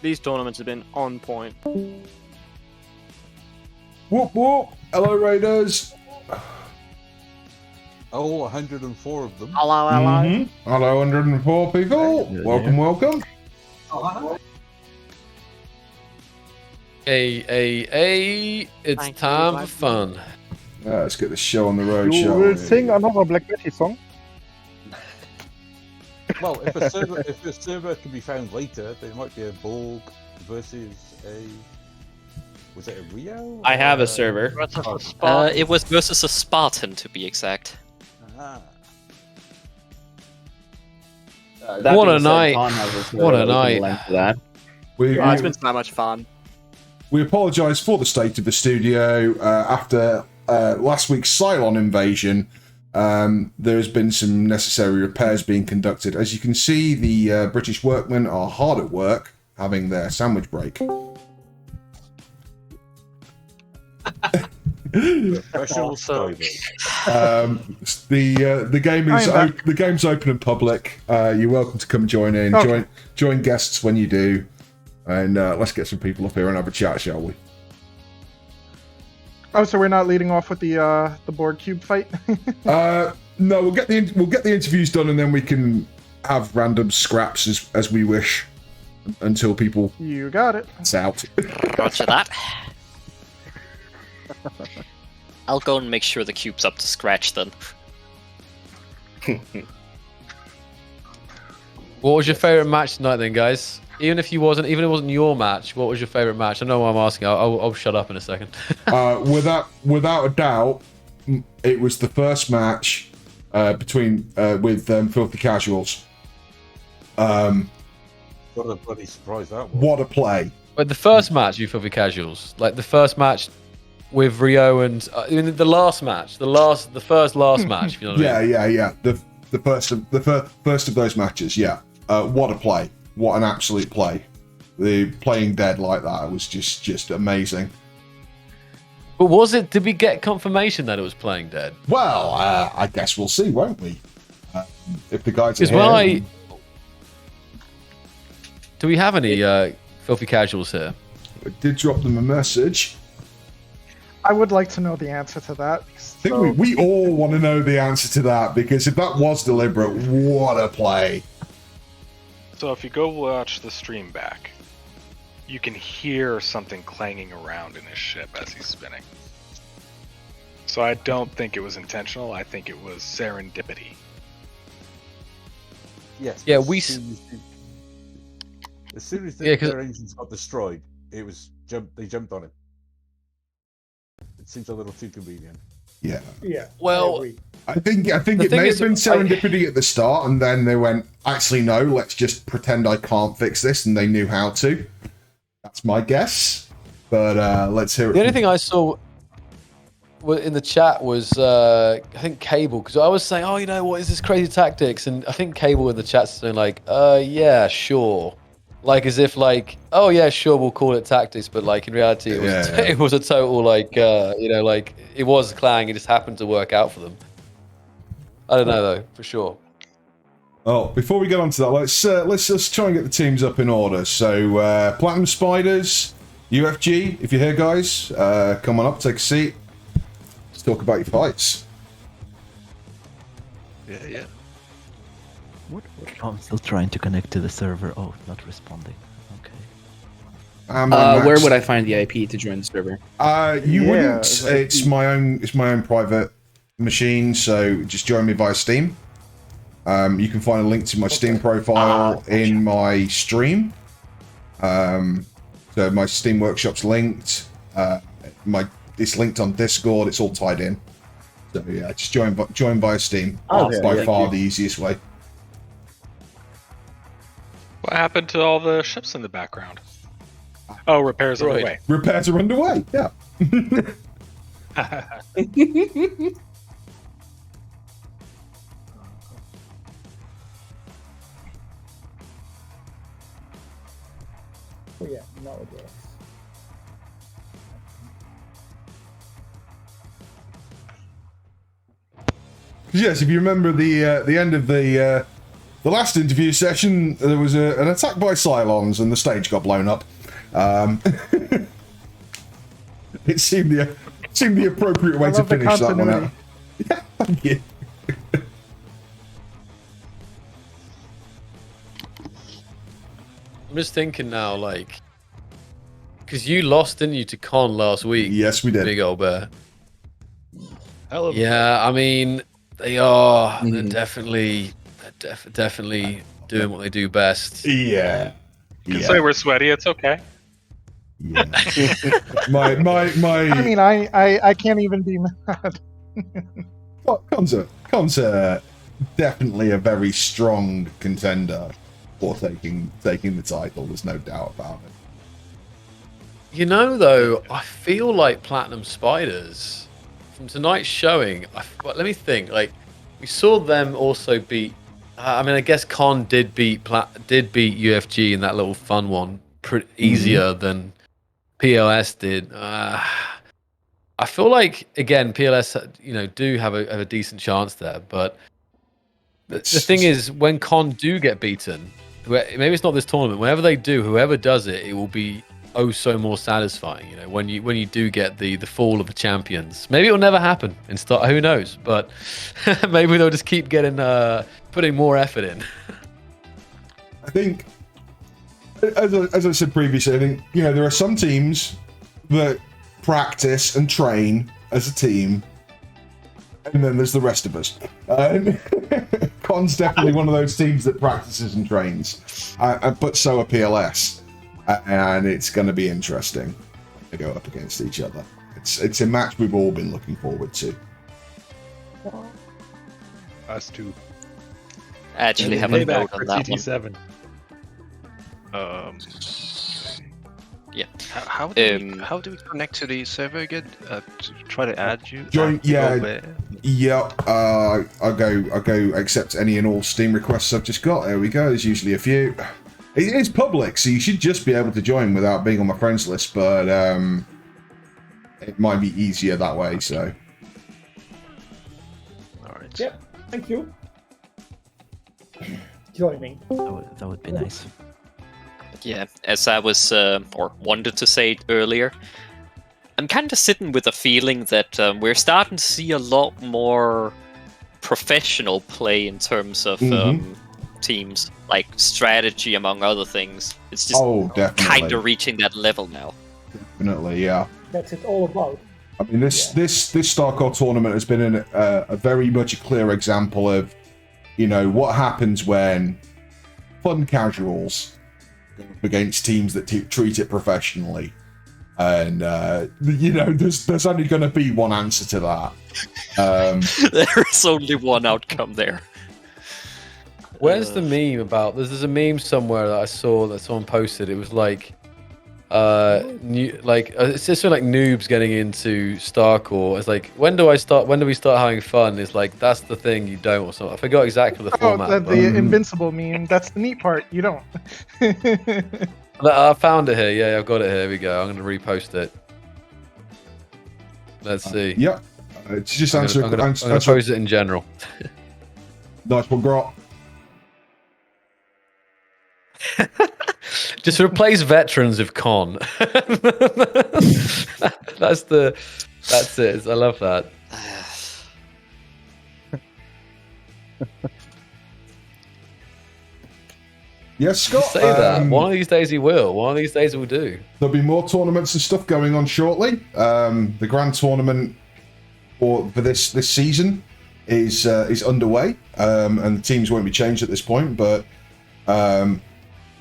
These tournaments have been on point. Whoop whoop! Hello, Raiders. All 104 of them. Hello, hello. Mm-hmm. Hello, 104 people. Welcome, welcome. Hey, it's Thank you, time for Black fun. Let's get the show on the road, You shall will we? sing another Black Betty song. Well, if a server can be found later, there might be a Borg versus a. Was it a Rio? I have a server. It was versus a Spartan, to be exact. Ah. What a night. What a night. That. It's been so much fun. We apologise for the state of the studio after last week's Cylon invasion. There has been some necessary repairs being conducted. As you can see, the British workmen are hard at work, having their sandwich break. Professional server. The game is the game's open and public. You're welcome to come join in. Okay. Join guests when you do, and let's get some people up here and have a chat, shall we? Oh, so we're not leading off with the board cube fight? No, we'll get the interviews done, and then we can have random scraps as we wish until people You got it. it's out. Roger that. I'll go and make sure the cube's up to scratch then. What was your favourite match tonight then, guys? Even if it wasn't your match, what was your favourite match? I know what I'm asking. I'll shut up in a second. Without a doubt, it was the first match between with Filthy Casuals. What a bloody surprise that was. What a play! But the first match, you filthy casuals, like the first match with Rio and the last match, the first last match. If you know what I mean. Yeah. The first of those matches. Yeah. What a play! What an absolute play! The playing dead like that was just amazing. But did we get confirmation that it was playing dead? Well, I guess we'll see, won't we? If the guys are Because here. Do we have any filthy casuals here? I did drop them a message. I would like to know the answer to that. I think we all want to know the answer to that, because if that was deliberate, what a play. So if you go watch the stream back, you can hear something clanging around in his ship as he's spinning. So I don't think it was intentional. I think it was serendipity. Yes. Yeah, As soon as their engines got destroyed, they jumped on it. It seems a little too convenient. Yeah. Yeah. Well, I think it may have been serendipity at the start, and then they went, actually no, let's just pretend I can't fix this, and they knew how to. That's my guess. But let's hear it. The only thing I saw in the chat was I think Cable, because I was saying, oh, what is this crazy tactics? And I think Cable in the chat saying like, yeah, sure. Like as if like, oh yeah, sure, we'll call it tactics, but like in reality, it was a total like, like it was Clang. It just happened to work out for them. I don't know though, for sure. Oh, before we get on to that, let's just try and get the teams up in order. So Platinum Spiders, UFG, if you're here, guys, come on up, take a seat. Let's talk about your fights. Yeah. What? I'm still trying to connect to the server. Oh, not responding. Okay. Where would I find the IP to join the server? You wouldn't. It's my own private machine. So just join me via Steam. You can find a link to my Steam profile in my stream. So my Steam Workshop's linked. It's linked on Discord. It's all tied in. So yeah, just join via Steam. By far the easiest way. What happened to all the ships in the background? Oh, repairs are underway. Repairs are underway. Yeah. Oh yeah, no it works. Yes, if you remember the end of the the last interview session, there was an attack by Cylons and the stage got blown up. It seemed the appropriate way I to love the finish that one out. continuity. Yeah, thank you. I'm just thinking now, like, because you lost, didn't you, to Con last week? Yes, we did. Big old bear. Hell of a Yeah, I mean, they are. They're Mhm. definitely doing what they do best. Yeah. You can say we're sweaty. It's okay. Yeah. my I mean, I can't even be mad. well, Con's definitely a very strong contender for taking the title. There's no doubt about it. You know, though, I feel like Platinum Spiders from tonight's showing. Let me think. Like, we saw them also beat. I mean, I guess Con did beat UFG in that little fun one easier than PLS did. I feel like again PLS, do have a decent chance there, but the thing is, when Con do get beaten, maybe it's not this tournament. Whenever they do, whoever does it, it will be oh so more satisfying. When you do get the fall of the champions. Maybe it'll never happen in start. Who knows? But maybe they'll just keep getting putting more effort in. I think, as I said previously, I think there are some teams that practice and train as a team, and then there's the rest of us. Con's definitely one of those teams that practices and trains, but so are PLS, and it's going to be interesting to go up against each other. It's a match we've all been looking forward to. us too. I actually have a note on that one. TT7. Yeah. How do we connect to the server again? To try to add you? Join, yeah. I'll go accept any and all Steam requests I've just got. There we go. There's usually a few. It is public, so you should just be able to join without being on my friends list. But it might be easier that way. So. All right. Yep. Thank you. Joining. That would be nice. Yeah, as I was, or wanted to say it earlier, I'm kind of sitting with a feeling that we're starting to see a lot more professional play in terms of teams, like strategy, among other things. It's just kind of reaching that level now. Definitely, yeah. That's it all about. I mean, this Starcore tournament has been a very much a clear example of, what happens when fun casuals go up against teams that treat it professionally, and there's only going to be one answer to that. There is only one outcome there. Where's the meme about? There's a meme somewhere that I saw that someone posted. It was like, it's just like noobs getting into Starcore. It's like, when do we start having fun? It's like, that's the thing you don't, or something. I forgot exactly the format. The invincible meme. That's the neat part. You don't. I found it here. Yeah, I've got it here. Here we go. I'm going to repost it. Let's see. Yep. It's just I'm going to post it in general. Nice one, Grot. Just replace veterans of Con. That's it. I love that. Yes, Scott. Say that. One of these days he will. One of these days we'll do. There'll be more tournaments and stuff going on shortly. The grand tournament for this season is underway, and the teams won't be changed at this point, but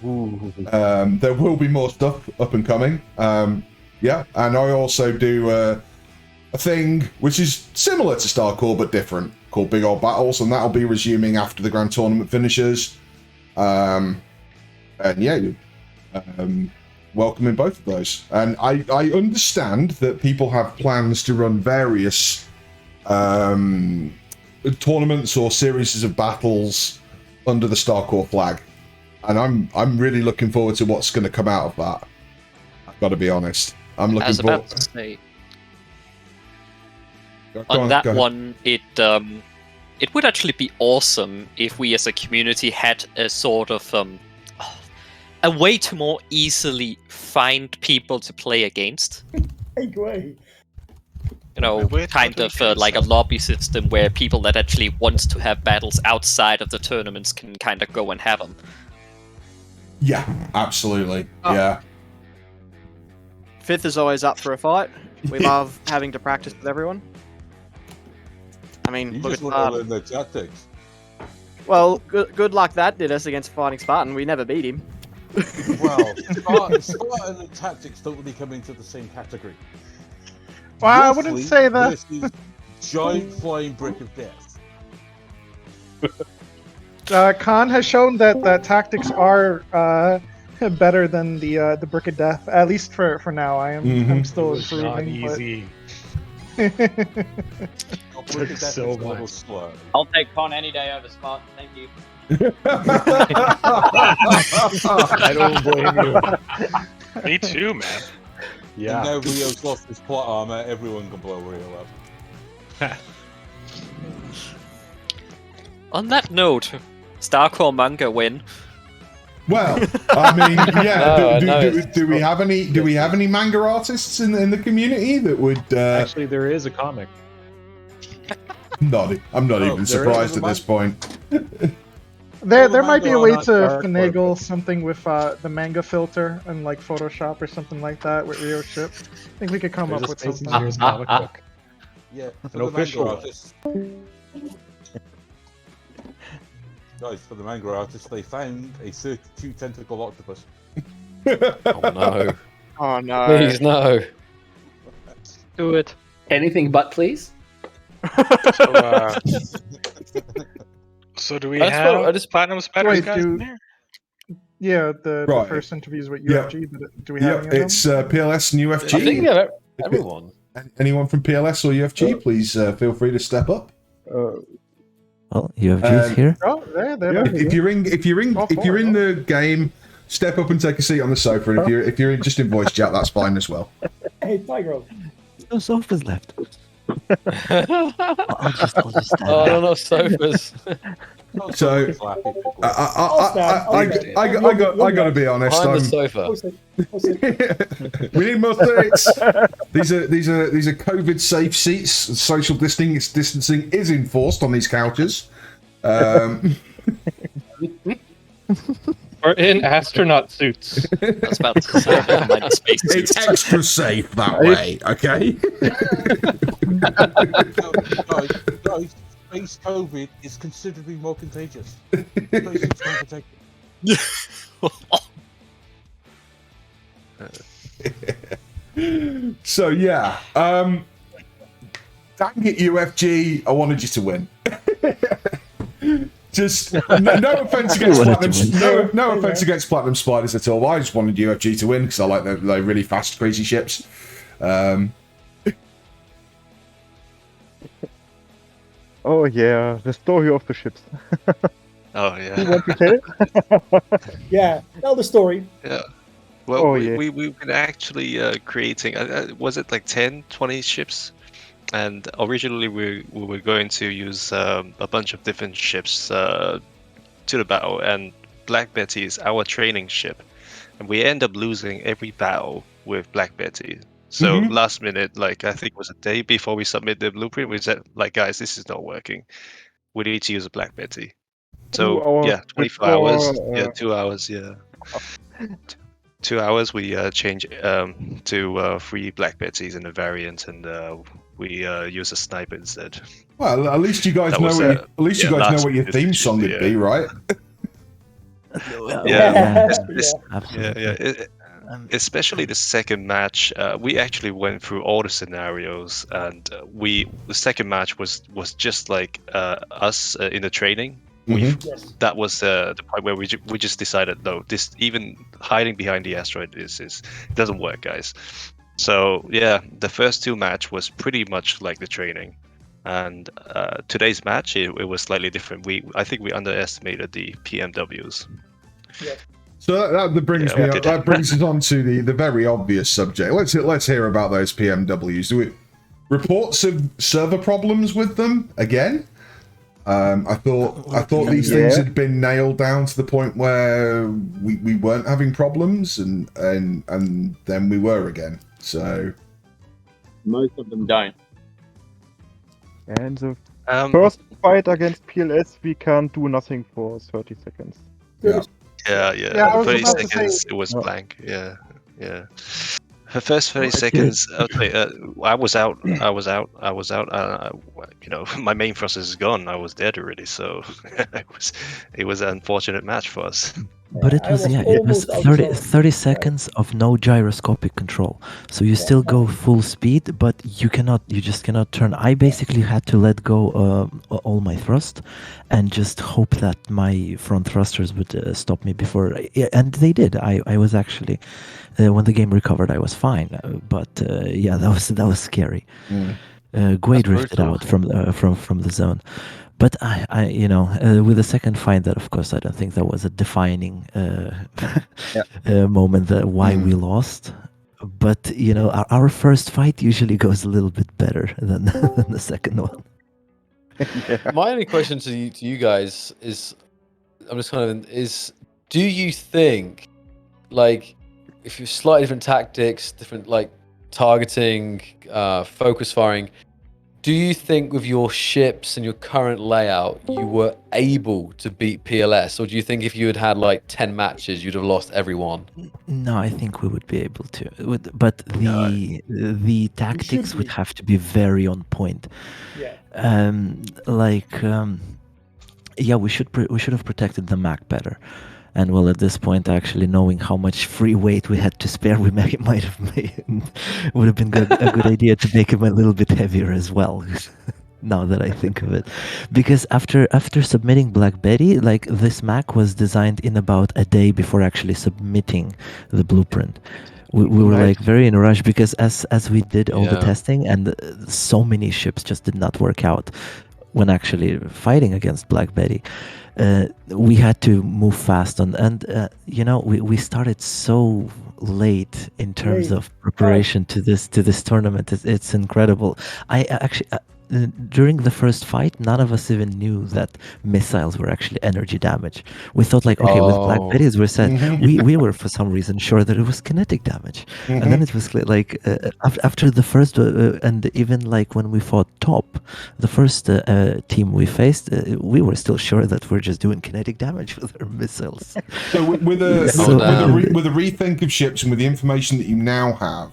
there will be more stuff up and coming. Yeah, and I also do a thing which is similar to Starcore but different, called Big Old Battles, and that'll be resuming after the grand tournament finishes. And yeah, welcoming both of those. And I understand that people have plans to run various tournaments or series of battles under the Starcore flag. And I'm really looking forward to what's going to come out of that. I've got to be honest. I'm looking forward. I was about to say, on that one, it it would actually be awesome if we as a community had a sort of a way to more easily find people to play against. Hey, great. You know, kind of like a lobby system where people that actually wants to have battles outside of the tournaments can kind of go and have them. Yeah, absolutely. Yeah. Fifth is always up for a fight. We love having to practice with everyone. I mean, You look just at want to learn their tactics. Well, good luck that did us against Fighting Spartan. We never beat him. Well, Spartan and tactics don't really come into the same category. Well, I wouldn't say that. Versus giant flying brick of death. Khan has shown that tactics are better than the Brick of Death, at least for now. I'm still It was not improving. easy. Took so much. I'll take Con any day over Spot. Thank you. I don't blame you. Me too, man. Yeah. And now Rio's lost his plot armor, everyone can blow Rio up. On that note, Starcore manga win. Well, I mean, yeah. No, do we have any? Do we have any manga artists in the community that would? Actually, there is a comic. I'm not even there surprised is at this point. There might be a way to Starcore, finagle something with the manga filter and like Photoshop or something like that with Rio's ship. I think we could come There's up a with Space something. Engineers comic book. Yeah, for An the official manga one. artists. Guys, for the manga artists, they found a 32 tentacle octopus. Oh no. Oh no. Please no. Do it. Anything but, please. So do we I just have want- I just- Platinum Spiders Wait, guys in there? Yeah, the Right. first interviews with Yeah. UFG, but do we have Yeah, any of them? it's PLS and UFG. I think we have everyone. Anyone from PLS or UFG, please feel free to step up. Well, UFG is here. Oh, there. If you're in the game, step up and take a seat on the sofa. And if you're just in voice chat, that's fine as well. Hey, Tiger. No sofas left. I'll just stand Oh, there. no, not sofas. So I gotta be honest. Behind the sofa. We need more seats. These are COVID safe seats. Social distancing is enforced on these couches. We're in astronaut suits. I was about to say, never mind the space It's suits. extra safe that way, okay? Guys, space COVID is considerably more contagious. Space suits can't protect it. So yeah, dang it, UFG! I wanted you to win. Just no offense against Platinum, no offense against Platinum Spiders at all. I just wanted UFG to win because I like their really fast, crazy ships. Oh yeah, the story of the ships. Oh You yeah. want to tell it? Yeah, tell the story. Yeah. Well, Oh, we, yeah. we've been actually creating, was it like 10, 20 ships? And originally we were going to use a bunch of different ships to the battle, and Black Betty is our training ship. And we end up losing every battle with Black Betty. So last minute, like I think it was a day before we submit the blueprint, we said, like, guys, this is not working. We need to use a Black Betty. So 2 hours yeah, 24 hours. before, Yeah, 2 hours. Yeah. 2 hours. We change to 3 Black Betties in a variant, and we use a sniper instead. Well, at least you guys That know was, what you guys know last what your theme minute, song would yeah. be, right? Yeah, Absolutely. especially the second match. We actually went through all the scenarios, and the second match was just like us in the training. Yes. That was the point where we just decided, no, this even hiding behind the asteroid is doesn't work, guys. So yeah, the first 2 match was pretty much like the training, and today's match it was slightly different. I think we underestimated the PMWs. So that brings Yeah, we me did. that brings us on to the very obvious subject. Let's hear about those PMWs. Do we reports of server problems with them again? I thought these things had been nailed down to the point where we weren't having problems, and then we were again. So Most of them don't. And the first fight against PLS, we can't do nothing for 30 seconds. Yeah. Yeah. I was 30 about to seconds, say- it was blank. Yeah. The first 30 seconds, I was out. My main thrust is gone. I was dead already, so it was an unfortunate match for us. But it was 30 seconds of no gyroscopic control. So you still go full speed, but you just cannot turn. I basically had to let go all my thrust and just hope that my front thrusters would stop me before, and they did. I was actually, when the game recovered, I was fine. But that was scary. Guay drifted out from the zone. But I with the second fight, that of course I don't think that was a defining moment that why we lost. But our first fight usually goes a little bit better than the second one. My only question to you guys is, do you think, like, if you're slightly different tactics, different like targeting, focus firing, do you think with your ships and your current layout, you were able to beat PLS? Or do you think if you had had like 10 matches, you'd have lost every one? No, I think we would be able to. But the tactics would have to be very on point. Yeah. We should have protected the Mac better. And well, at this point, actually knowing how much free weight we had to spare, would have been a good idea to make him a little bit heavier as well. Now that I think of it, because after submitting Black Betty, like, this Mac was designed in about a day before actually submitting the blueprint. We were like very in a rush because as we did all the testing, and so many ships just did not work out when actually fighting against Black Betty. We had to move fast we started so late in terms of preparation to this tournament. It's incredible. I actually during the first fight, none of us even knew that missiles were actually energy damage. We thought, like, okay, with Black Betties, we said we were for some reason sure that it was kinetic damage, and then it was like after the first and even like when we fought Top, the first team we faced, we were still sure that we're just doing kinetic damage with our missiles. So with a rethink of ships and with the information that you now have,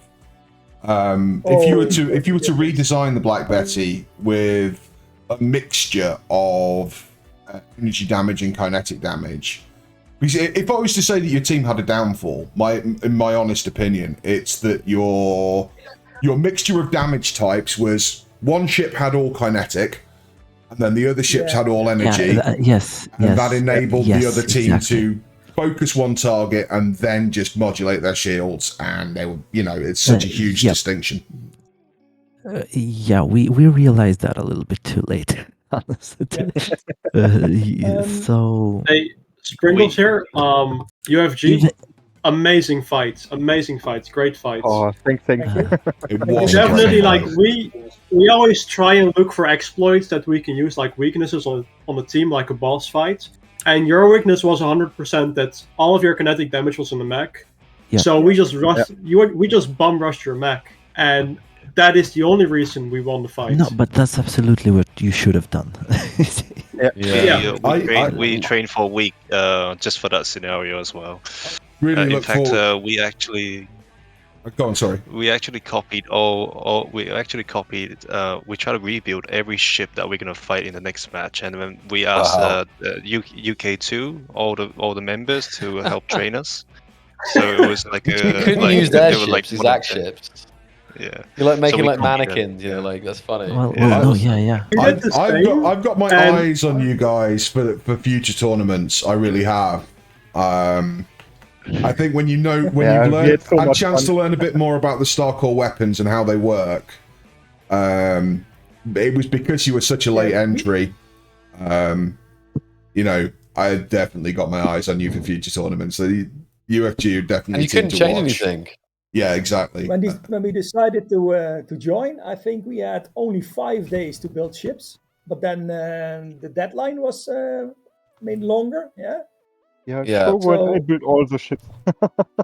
if you were to redesign the Black Betty with a mixture of energy damage and kinetic damage, because if I was to say that your team had a downfall, in my honest opinion, it's that your mixture of damage types was one ship had all kinetic, and then the other ships had all energy. That enabled the other team to focus one target and then just modulate their shields, and they were, it's such a huge distinction. We realized that a little bit too late, honestly. Hey, Sprinkles here. UFG, amazing fights, great fights. Oh, thank you. Definitely, like we always try and look for exploits that we can use, like weaknesses on the team, like a boss fight. And your weakness was 100% that all of your kinetic damage was on the mech. Yeah. So we just rushed. We just bum rushed your mech, and that is the only reason we won the fight. No, but that's absolutely what you should have done. We trained for a week just for that scenario as well. Really in fact, we actually. Go on, sorry. We actually copied we try to rebuild every ship that we're gonna fight in the next match, and then we asked UK2 all the members to help train us. So it was like you couldn't use their ships, like exact ships. Yeah, you're like making like mannequins. Like that's funny. I've got my eyes on you guys for future tournaments. I really have. I think when you've had a chance to learn a bit more about the Starcore weapons and how they work, it was because you were such a late entry. I definitely got my eyes on you for future tournaments. So the UFG definitely. And you couldn't change anything. Yeah, exactly. When we decided to join, I think we had only 5 days to build ships. but then the deadline was made longer. Yeah. Yeah, Yeah. so when I So- built all the ships.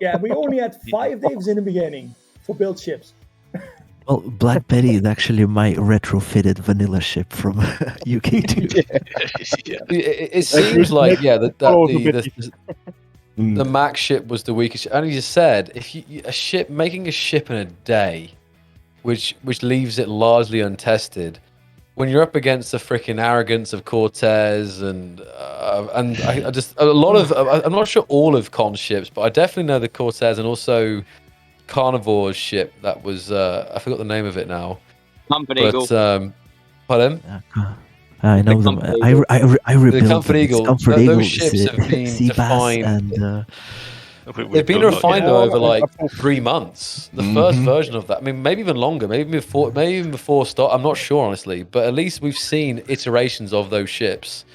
Yeah, we only had 5 days in the beginning for build ships. Well, Black Betty is actually my retrofitted vanilla ship from UK2. It seems like the Mm. Mac ship was the weakest. And you said if making a ship in a day, which leaves it largely untested, when you're up against the freaking arrogance of Cortez and I just a lot of I'm not sure all of Con's ships, but I definitely know the Cortez and also Carnivore's ship that was I forgot the name of it now. Comfort Eagle. Pardon? I know them. I rebuilt the Comfort them. Eagle. Comfort Those Eagle, ships have been Sea Bass, defined. and They've been refined over like 3 months. The first version of that. I mean, maybe even longer. Maybe even before start. I'm not sure honestly, but at least we've seen iterations of those ships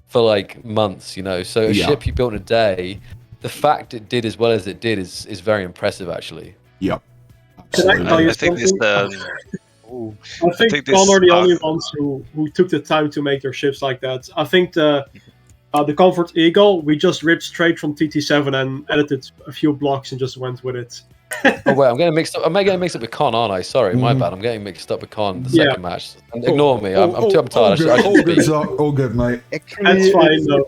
for like months. So a ship you built in a day, the fact it did as well as it did is very impressive actually. Yep. Can I tell you I think something? I think this- Con are the only ones who took the time to make their ships like that. I think the Comfort Eagle, we just ripped straight from TT7 and edited a few blocks and just went with it. Oh wait, I'm getting mixed up. I'm getting mixed up with Con, aren't I? Sorry, my bad. I'm getting mixed up with Con the second match. And ignore me. I'm tired. All good, mate. That's fine though.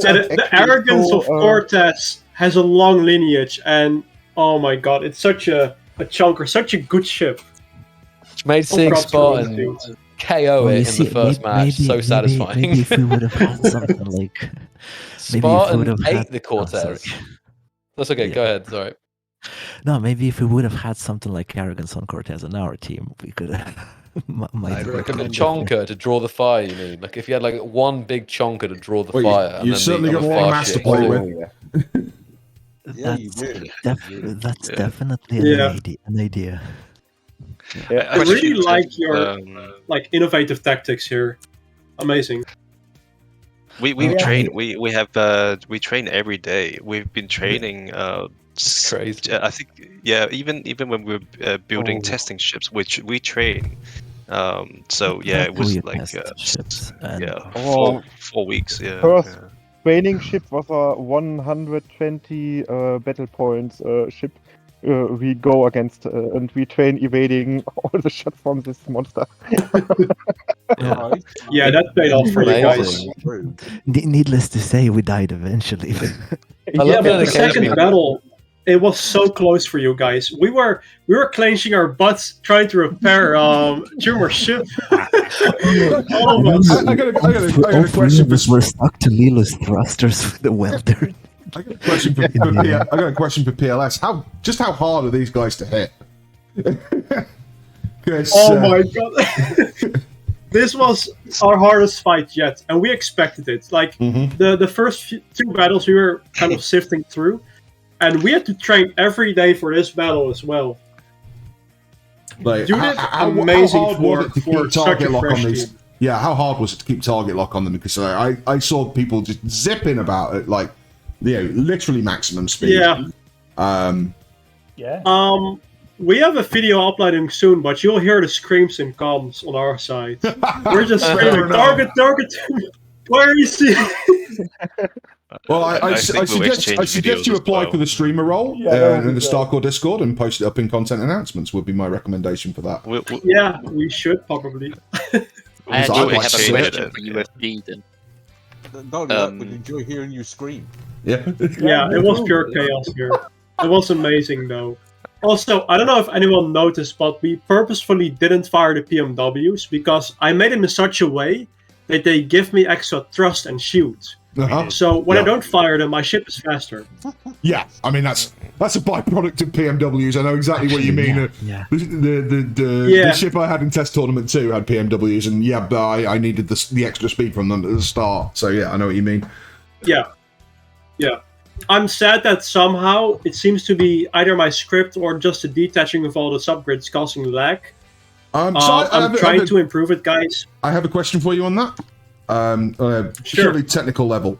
The arrogance of Cortez has a long lineage, and oh my god, it's such a chunker, such a good ship. Made seeing props to all the Spartan dudes. KO it in the first match. So satisfying. Maybe if we would have had something like Spartan ate the Cortez. That's okay. Go ahead. Sorry. No, maybe if we would have had something like Arrogance on Cortez on our team, we could have. I'd recommend a chonker to draw the fire. You mean like if you had like one big chonker to draw the fire? You certainly got one master play with. Yeah, you do. That's definitely an idea. I really like your innovative tactics here. Amazing. We train. We train every day. We've been training. Crazy. I think even when we're building testing ships, which we train. So yeah, it was like 4 weeks. Yeah. First training ship was a 120 battle points ship. We go against and we train evading all the shots from this monster. Yeah, that paid off for you guys. Needless to say, we died eventually. Yeah, but the second battle, it was so close for you guys. We were clenching our butts trying to repair Tumor ship. All of us. I got a question for We're stuck to Lilo's thrusters with the welder. I got a question for PLS. How hard are these guys to hit? Oh my god. This was our hardest fight yet, and we expected it. Like the first 2 battles we were kind of sifting through, and we had to train every day for this battle as well. Like, You did amazing hard was it to for keep such target a lock fresh on these? team. Yeah, how hard was it to keep target lock on them? Because I saw people just zipping about it, like literally maximum speed. Yeah. We have a video uploading soon, but you'll hear the screams and comms on our side. We're just screaming, target! Where is he? Well, I think we'll suggest exchange you videos apply as for the streamer role Yeah, that would in be the great. Starcore Discord and post it up in content announcements. Would be my recommendation for that. Yeah, we should probably. I actually have a exchange question it. for UFG then. Not only that, but enjoy hearing you scream. Yeah. Yeah, it was pure chaos here. It was amazing though. Also, I don't know if anyone noticed, but we purposefully didn't fire the PMWs because I made them in such a way that they give me extra thrust and shield. So when I don't fire them, my ship is faster. Yeah, I mean that's a byproduct of PMWs. I know exactly what you mean. The ship I had in Test Tournament 2 had PMWs, and but I needed the extra speed from them at the start. So yeah, I know what you mean. Yeah. I'm sad that somehow it seems to be either my script or just the detaching of all the subgrids causing lag. I'm trying to improve it, guys. I have a question for you on that. Purely technical level.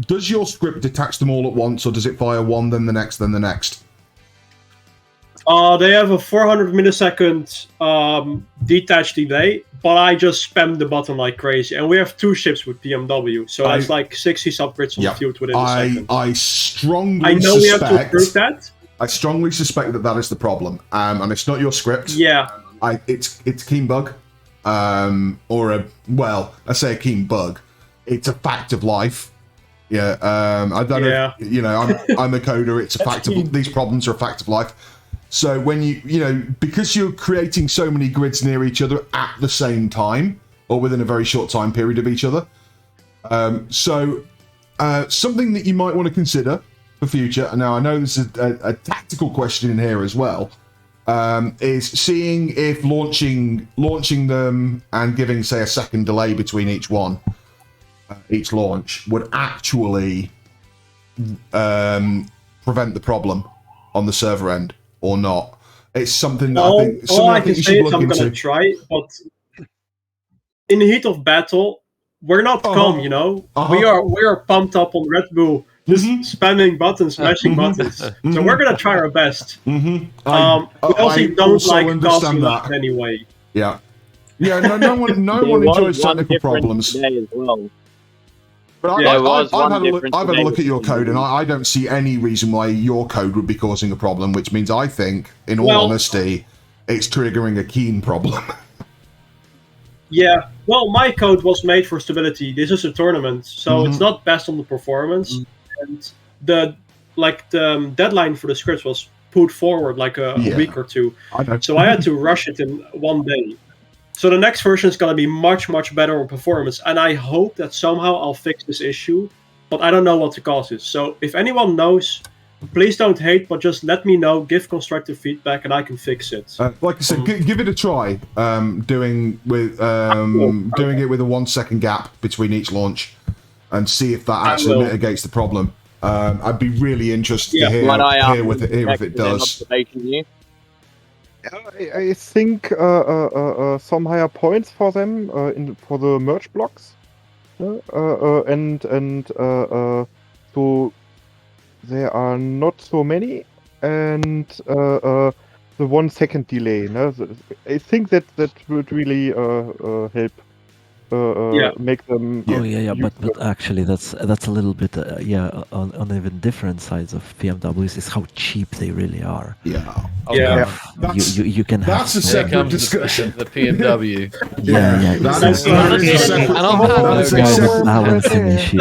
Does your script detach them all at once, or does it fire one, then the next, then the next? They have a 400 millisecond detach delay, but I just spammed the button like crazy. And we have 2 ships with PMW, so that's like 60 subgrids on the field within a second. I strongly I know we have to improve that. I strongly suspect that is the problem, and it's not your script. Yeah. It's a keen bug, I say a keen bug. It's a fact of life. Yeah, I don't know. You know, I'm a coder. It's a fact of these problems are a fact of life. So when because you're creating so many grids near each other at the same time, or within a very short time period of each other, something that you might want to consider for future. Now I know this is a tactical question in here as well. Is seeing if launching them and giving, say, a second delay between each one, each launch, would actually prevent the problem on the server end or not. It's something that I think all I can you say should is look I'm going to into. try, but in the heat of battle, we're not calm, you know? We are pumped up on Red Bull, just spamming buttons, smashing buttons. So we're going to try our best. We also don't like casting that anyway. Yeah. Yeah, no one enjoys technical problems. Today as well. But Yeah, I've had a look at your code, and I don't see any reason why your code would be causing a problem, which means I think, in all honesty, it's triggering a keen problem. Yeah, well, my code was made for stability. This is a tournament, so it's not best on the performance. And the deadline for the scripts was put forward like a week or two. So I had to rush it in one day. So the next version is going to be much, much better on performance, and I hope that somehow I'll fix this issue, but I don't know what the cause is. So if anyone knows, please don't hate, but just let me know, give constructive feedback, and I can fix it. Like I said, give it a try, doing it with a 1 second gap between each launch, and see if that actually mitigates the problem. I'd be really interested to hear if it does. I think some higher points for them for the merge blocks, so there are not so many, and the 1 second delay. No? I think that would really help. Make them. But actually, that's a little bit on even different sides of PMWs is how cheap they really are. You can have. That's a separate discussion. The PMW. That's a balancing issue.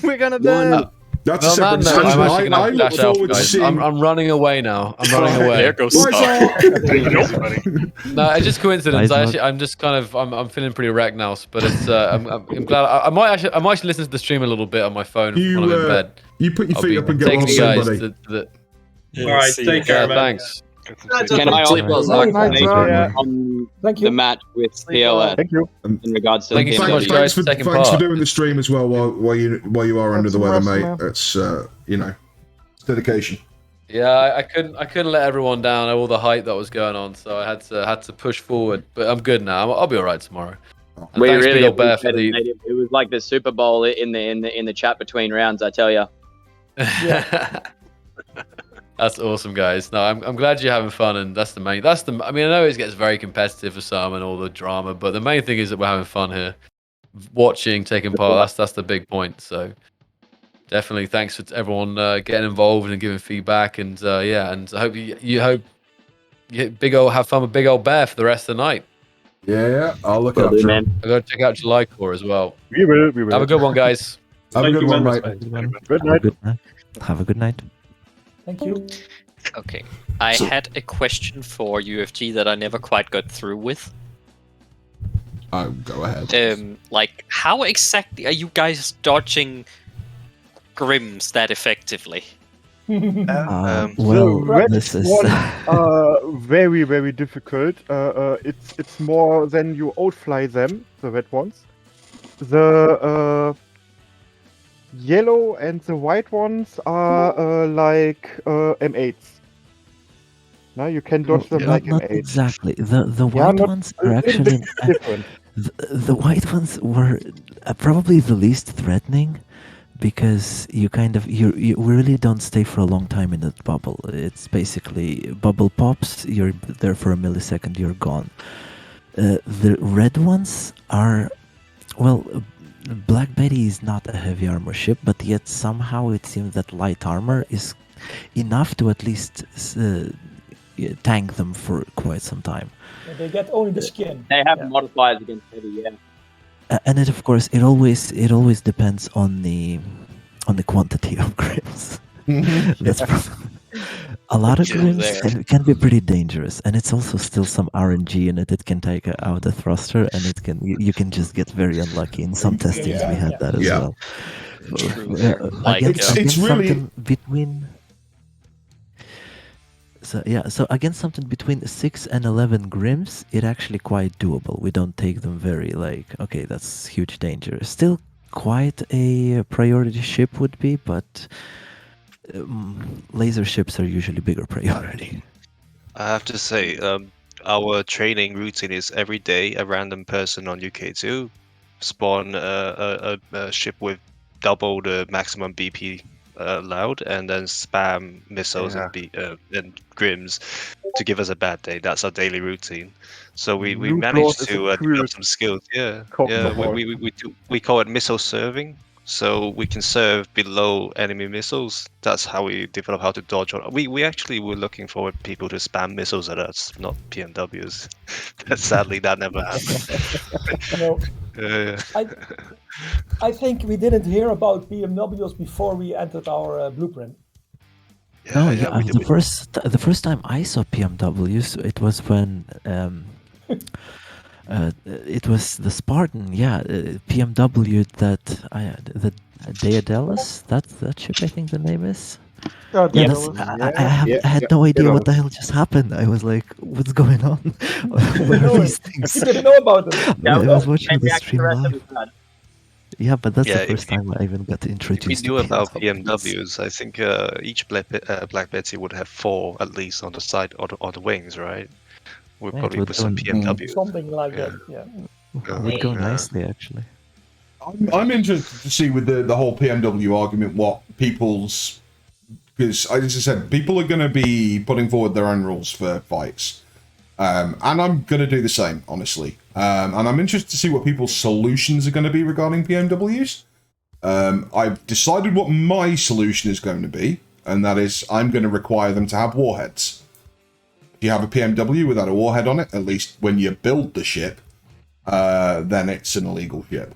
We're gonna burn. That's a separate discussion. I look forward to seeing. I'm running away now. I'm running away. There goes Starcore. No, it's just coincidence. I'm just kind of I'm feeling pretty wrecked now. But it's I'm glad I might actually listen to the stream a little bit on my phone when I'm in bed. You put your feet up and go on, somebody. All right, take care, man. Thanks. Can I also on the match with PLS? Thank you. In regards to Thank you so much, guys. Thanks for doing the stream as well while you are under the weather, mate. It's it's dedication. Yeah, I couldn't let everyone down. All the hype that was going on, so I had to push forward. But I'm good now. I'll be all right tomorrow. And We thanks, really Big Ol' Bear, for appreciated it. It was like the Super Bowl in the chat between rounds, I tell you. That's awesome, guys. No, I'm glad you're having fun, and that's the main. I mean, I know it gets very competitive for some and all the drama, but the main thing is that we're having fun here, watching, taking part. That's the big point. So definitely, thanks for everyone getting involved and giving feedback, and and I hope you have fun with Big Ol' Bear for the rest of the night. Yeah, I'll look up. Man. I got to check out July Core as well. We will. Have a good one, guys. Have a good one, mate. Good night. Have a good night. Thank you. Okay. I had a question for UFG that I never quite got through with. Go ahead. How exactly are you guys dodging Grims that effectively? This is very, very difficult. It's more than you outfly them, the red ones. The yellow and the white ones are like M8s. Now you can dodge them like not M8s. exactly. The white ones are actually different. The white ones were probably the least threatening because you kind of you really don't stay for a long time in that bubble. It's basically bubble pops. You're there for a millisecond. You're gone. The red ones are, well, Black Betty is not a heavy armor ship, but yet somehow it seems that light armor is enough to at least tank them for quite some time. They get only the skin. They have modifiers against heavy, yeah. And it, of course, it always depends on the quantity of grims. That's a lot of grims can be pretty dangerous, and it's also still some RNG in it. It can take out a thruster, and it can you can just get very unlucky. In some testings, we had that as well. It's really something between. So against something between 6 and 11 grims, it actually quite doable. We don't take them very okay, that's huge danger. Still quite a priority ship would be, but laser ships are usually bigger priority. I have to say, our training routine is every day a random person on UK2 spawn a ship with double the maximum BP allowed, and then spam missiles and grims to give us a bad day. That's our daily routine. So we managed to develop some skills. We call it missile serving. So we can serve below enemy missiles. That's how we develop how to dodge. We actually were looking for people to spam missiles at us, not PMWs. Sadly, that never happened. I think we didn't hear about PMWs before we entered our blueprint. The first time I saw PMWs, it was when it was the Spartan, PMW the Daedalus. That's that ship, I think the name is. I had no idea what the hell just happened. I was like, "What's going on? What are these things?" You didn't know about them. I was watching the stream live. Yeah, but that's the first time I even got introduced. If we knew about PMWs, I think each Black Betty would have 4 at least on the side or the wings, right? We'll probably put some PMWs. Something like that, yeah. It would go nicely, actually. I'm interested to see with the whole PMW argument what people's, because as I said, people are going to be putting forward their own rules for fights, and I'm going to do the same, honestly. And I'm interested to see what people's solutions are going to be regarding PMWs. I've decided what my solution is going to be, and that is I'm going to require them to have warheads. If you have a PMW without a warhead on it, at least when you build the ship, then it's an illegal ship.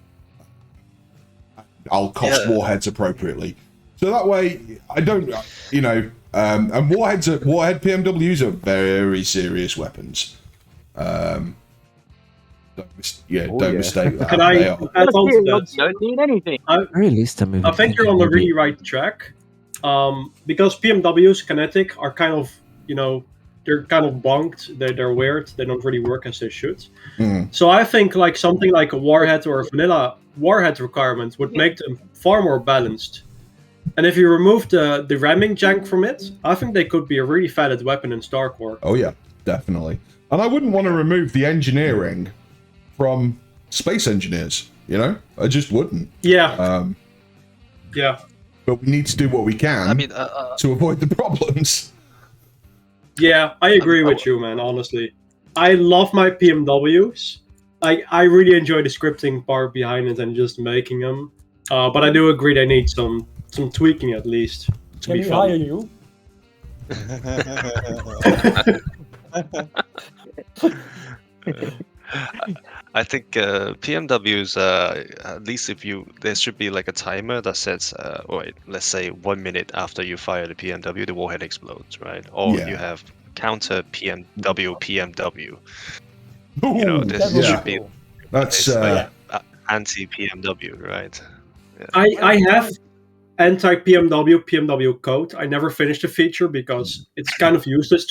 I'll cost warheads appropriately. So that way, I don't, and warhead PMWs are very serious weapons. Don't mistake that. Can I add on to that? Don't need anything. I think you're on the really right track. Because PMWs, kinetic, are kind of, they're kind of bunked. They're weird. They don't really work as they should. So I think something like a warhead or a vanilla warhead requirement would make them far more balanced. And if you remove the ramming jank from it, I think they could be a really valid weapon in Starcore. Oh yeah, definitely. And I wouldn't want to remove the engineering from space engineers, I just wouldn't. Yeah. But we need to do what we can to avoid the problems. Yeah, I agree with you, man, honestly. I love my PMWs. I really enjoy the scripting part behind it and just making them. But I do agree they need some tweaking at least to Can be we fun. hire you? I think PMWs, at least there should be like a timer that says, let's say 1 minute after you fire the PMW, the warhead explodes, right? Or you have counter PMW. This should be that's anti-PMW, right? Yeah. I have anti-PMW code. I never finished the feature because it's kind of useless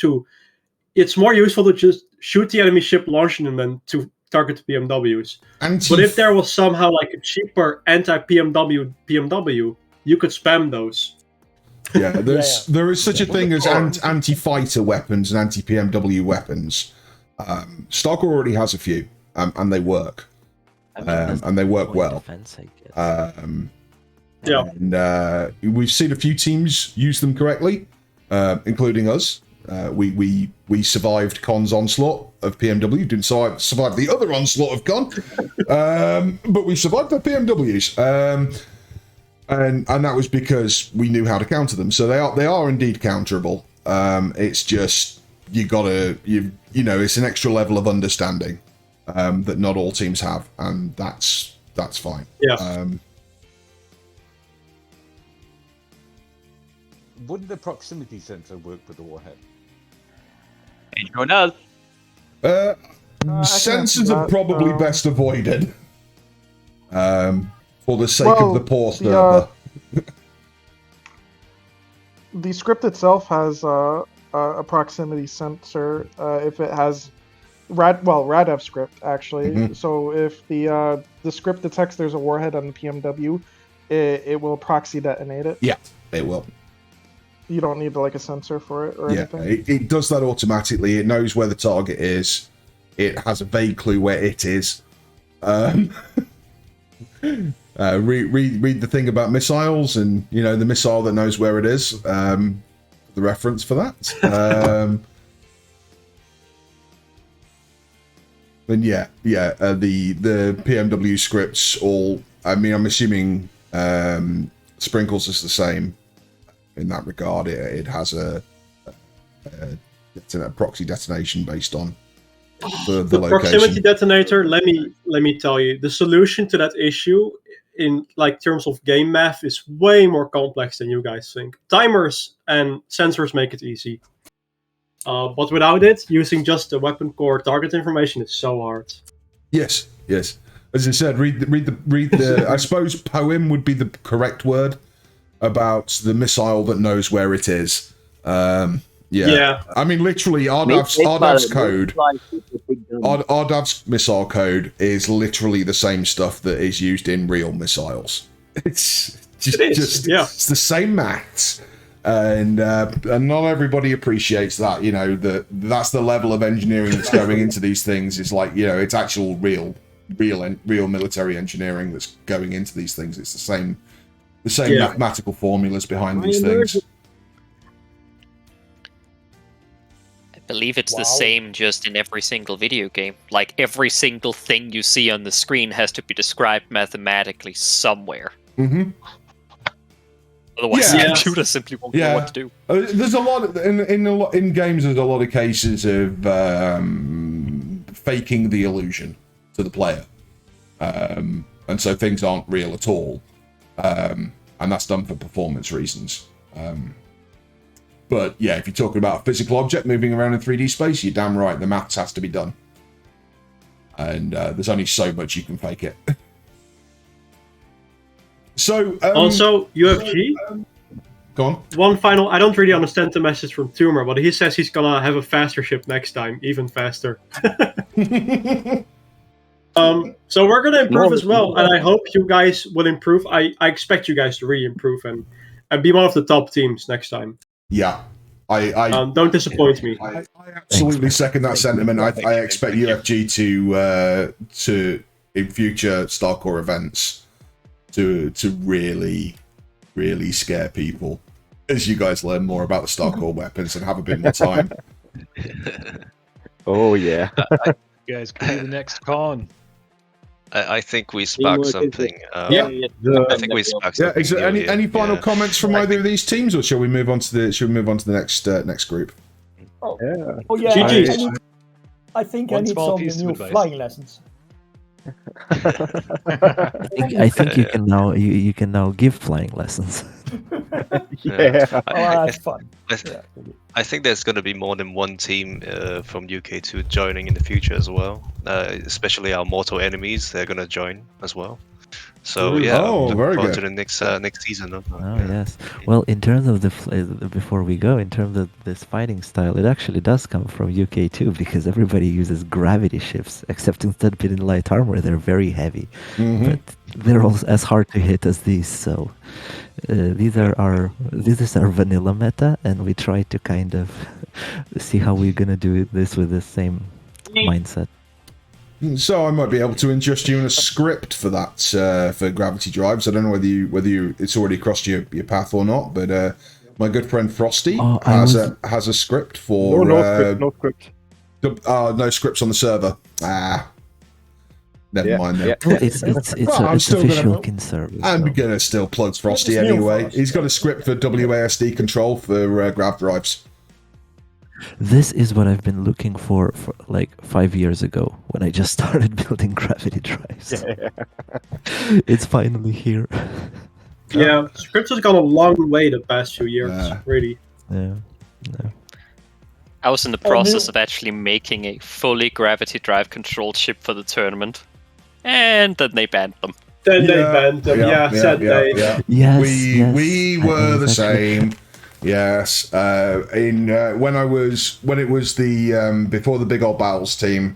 it's more useful to just shoot the enemy ship launching them than to target the PMWs. But if there was somehow a cheaper anti-PMW, you could spam those. Yeah, there is such a thing as anti-fighter weapons and anti-PMW weapons. Starcore already has a few, and they work. And they work well. Yeah. And we've seen a few teams use them correctly, including us. We survived Con's onslaught of PMW. Didn't survive the other onslaught of Con, but we survived the PMWs. And that was because we knew how to counter them. So they are indeed counterable. It's just you know it's an extra level of understanding that not all teams have, and that's fine. Yeah. Wouldn't the proximity sensor work with the warhead? It does. Sensors are probably best avoided for the sake of the poor server. The script itself has a proximity sensor if it has RADF script actually. Mhm. So if the script detects there's a warhead on the PMW, it will proxy detonate it. Yeah, it will. You don't need like a sensor for it or anything. It does that automatically. It knows where the target is. It has a vague clue where it is. Read the thing about missiles, and you know the missile that knows where it is. The reference for that. Then the PMW scripts all. I mean, I'm assuming Sprinkles is the same in that regard. It has a proxy detonation based on the location. Proximity detonator. Let me tell you, the solution to that issue in like terms of game math is way more complex than you guys think. Timers and sensors make it easy, but without it, using just the weapon core target information is so hard. Yes. As I said, read the. I suppose poem would be the correct word about the missile that knows where it is. Yeah. I mean, literally, Ardav's code, Ardav's missile code is literally the same stuff that is used in real missiles. It's it's the same maths, and not everybody appreciates that. You know that's the level of engineering that's going into these things. It's like it's actual real military engineering that's going into these things. It's the same mathematical formulas behind these things. I believe it's the same just in every single video game. Like every single thing you see on the screen has to be described mathematically somewhere. Mm-hmm. Otherwise, the computer simply won't know what to do. There's a lot in games. There's a lot of cases of faking the illusion to the player, and so things aren't real at all, and that's done for performance reasons. But yeah, if you're talking about a physical object moving around in 3D space, you're damn right the maths has to be done, and there's only so much you can fake it. So also UFG. Go on. One final. I don't really understand the message from Tumor, but he says he's gonna have a faster ship next time, even faster. So we're gonna improve as well, and I hope you guys will improve. I expect you guys to really improve and be one of the top teams next time. Yeah, I don't disappoint me. I absolutely second that sentiment. I expect UFG to in future Starcore events to really scare people as you guys learn more about the Starcore weapons and have a bit more time. Oh yeah, you guys could be the next Con. I think we sparked something. I think we sparked Yeah. something. Is there new any here. final comments from either of these teams, or shall we move on to the next group? Oh yeah. GG's. I think One I need small some piece of new advice. flying lessons. I think you can now give flying lessons. That's fun. I think there's going to be more than one team from UK2 joining in the future as well. Especially our mortal enemies, they're going to join as well. So yeah, looking very forward good. to the next season. Yes. Well, in terms of before we go, in terms of this fighting style, it actually does come from UK too, because everybody uses gravity ships, except instead of in light armor, they're very heavy, but they're also as hard to hit as these. So this is our vanilla meta, and we try to kind of see how we're gonna do this with the same mindset. So I might be able to ingest you in a script for that for gravity drives. I don't know whether you it's already crossed your path or not, but my good friend Frosty has a script for no script. No scripts on the server. Never mind then. Well, it's official kin service. I'm gonna still plug Frosty anyway. He's got a script for WASD control for grav drives. This is what I've been looking for like 5 years ago when I just started building gravity drives. It's finally here. Yeah, scripts has gone a long way the past few years, really. Yeah. I was in the process of actually making a fully gravity drive controlled ship for the tournament, and then they banned them. Then they banned them. Sadly. We were the same. Yes, when it was the before the Big Old Battles team,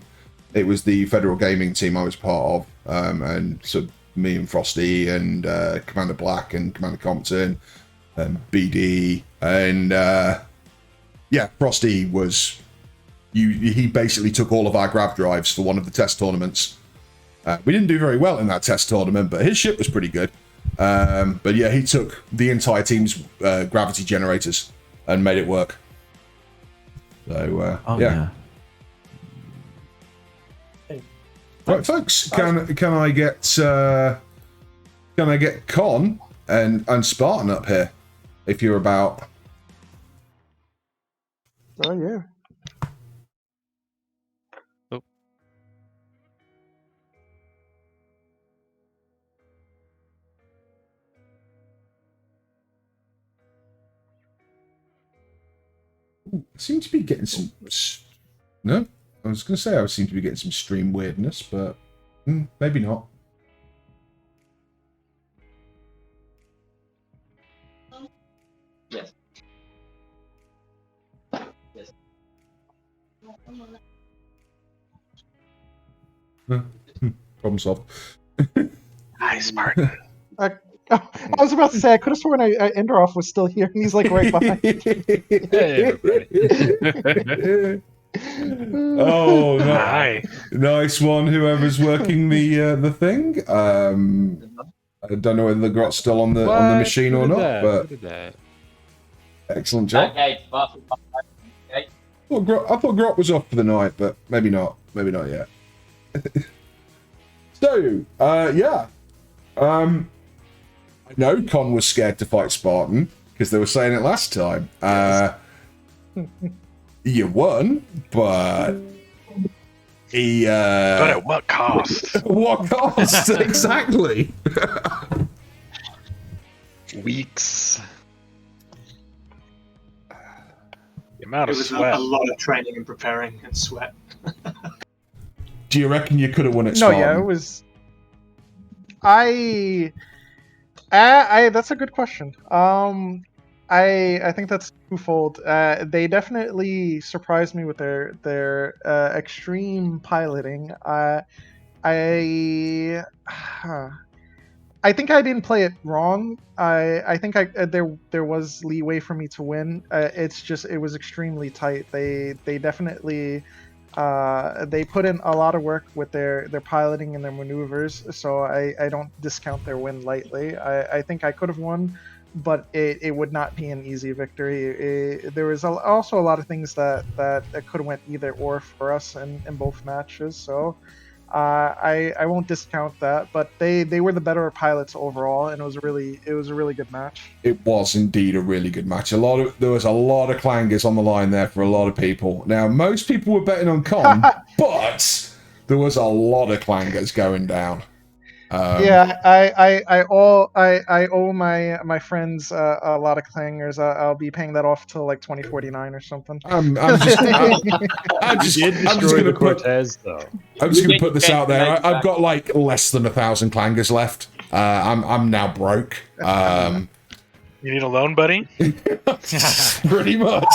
it was the Federal Gaming team I was part of, and so me and Frosty and Commander Black and Commander Compton and BD and Frosty was he basically took all of our grav drives for one of the test tournaments. We didn't do very well in that test tournament, but his ship was pretty good. But yeah, he took the entire team's gravity generators and made it work. So yeah. Right, folks, can I get Con and Spartan up here if you're about? Oh yeah. I seem to be getting some... No? I was going to say I seem to be getting some stream weirdness, but maybe not. Yes. Yes. Problem solved. Hi, Spartan. I was about to say, I could have sworn Enderoff was still here, and he's like right behind. Hey, everybody. Oh, no. Nice one, whoever's working the thing. I don't know whether the Grot's still on the machine or not, but excellent job. I thought Grot was off for the night, but maybe not. Maybe not yet. So, I know Con was scared to fight Spartan because they were saying it last time. You won, but he. But at what cost? What cost? Exactly. Weeks. The amount It of was sweat. a lot of training and preparing and sweat. Do you reckon you could have won it? No, Spartan? yeah, it was. That's a good question. I think that's twofold. They definitely surprised me with their extreme piloting. I think I didn't play it wrong. I think there was leeway for me to win. It was extremely tight. They definitely they put in a lot of work with their piloting and their maneuvers. So I don't discount their win lightly. I think I could have won, but it would not be an easy victory. There was also a lot of things that could have went either or for us in both matches. So I won't discount that, but they were the better pilots overall, and it was a really good match. It was indeed a really good match. There was a lot of clangers on the line there for a lot of people. Now, most people were betting on Con, but there was a lot of clangers going down. I owe my friends a lot of clangers. I'll be paying that off till like 2049 or something. I'm just gonna Cortez though. I'm just gonna put this out there. I've got like less than 1,000 clangers left. I'm now broke. You need a loan, buddy? Pretty much.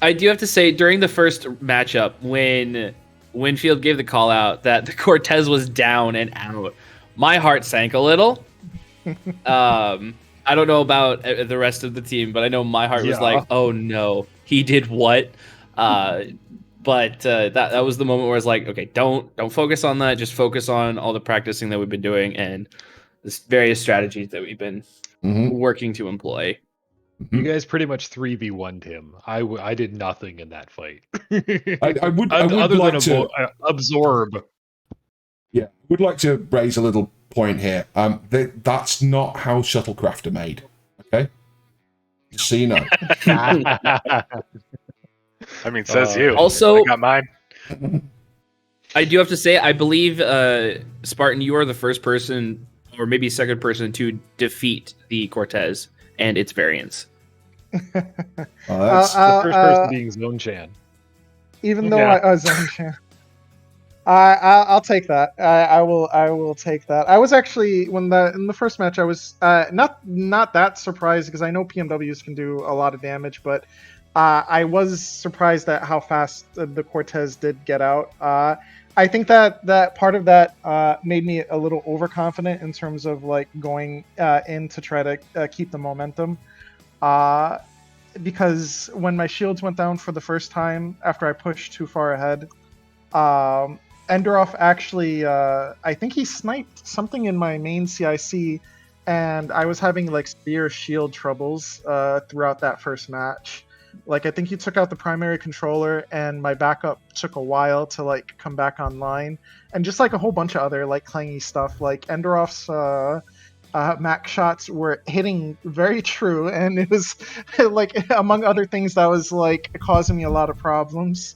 I do have to say, during the first matchup, when Winfield gave the call out that the Cortez was down and out, my heart sank a little. I don't know about the rest of the team, but I know my heart was like, oh no, he did what? But that was the moment where I was like, okay, don't focus on that. Just focus on all the practicing that we've been doing and the various strategies that we've been working to employ. You guys pretty much 3v1'd him. I did nothing in that fight. I would other like than to absorb. Yeah, I would like to raise a little point here. That's not how shuttlecraft are made. Okay, just so you know. I mean, says you. Also, I got mine. I do have to say, I believe Spartan, you are the first person, or maybe second person, to defeat the Cortez and its variants. That's the first person being Zone Chan. Even though Zone Chan. I'll take that. I will take that. I was actually in the first match. I was not that surprised because I know PMWs can do a lot of damage, but I was surprised at how fast the Cortez did get out. I think that part of that made me a little overconfident in terms of like going in to try to keep the momentum. Because when my shields went down for the first time after I pushed too far ahead, Enderoff actually, I think he sniped something in my main CIC, and I was having like severe shield troubles throughout that first match. Like I think he took out the primary controller, and my backup took a while to like come back online, and just like a whole bunch of other like clangy stuff. Like Enderoff's max shots were hitting very true, and it was like among other things that was like causing me a lot of problems.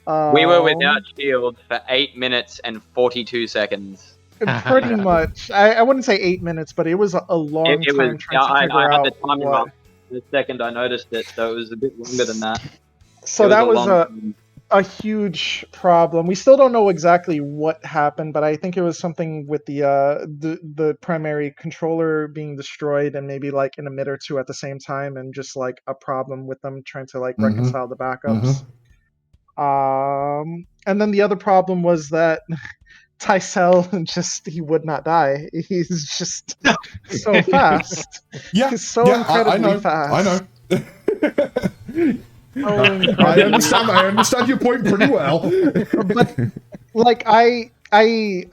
We were without shield for 8 minutes and 42 seconds. Pretty much. I wouldn't say 8 minutes, but it was a long time trying to figure out the timing what. The second I noticed it, so it was a bit longer than that. So that was a huge problem. We still don't know exactly what happened, but I think it was something with the primary controller being destroyed, and maybe like in a minute or two at the same time, and just like a problem with them trying to like reconcile the backups. And then the other problem was that Tycel he would not die. He's just so fast. Yeah, he's so incredibly fast. I know. I understand your point pretty well. But like I did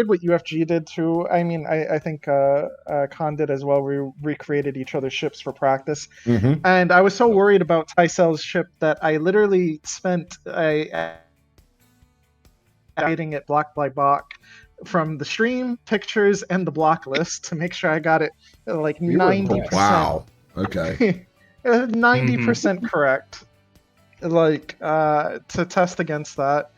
what UFG did too. I mean, I think Khan did as well. We recreated each other's ships for practice, and I was so worried about Tycel's ship that I literally spent editing it block by block from the stream, pictures, and the block list to make sure I got it like 90%. Wow. Okay. 90% correct. Like to test against that.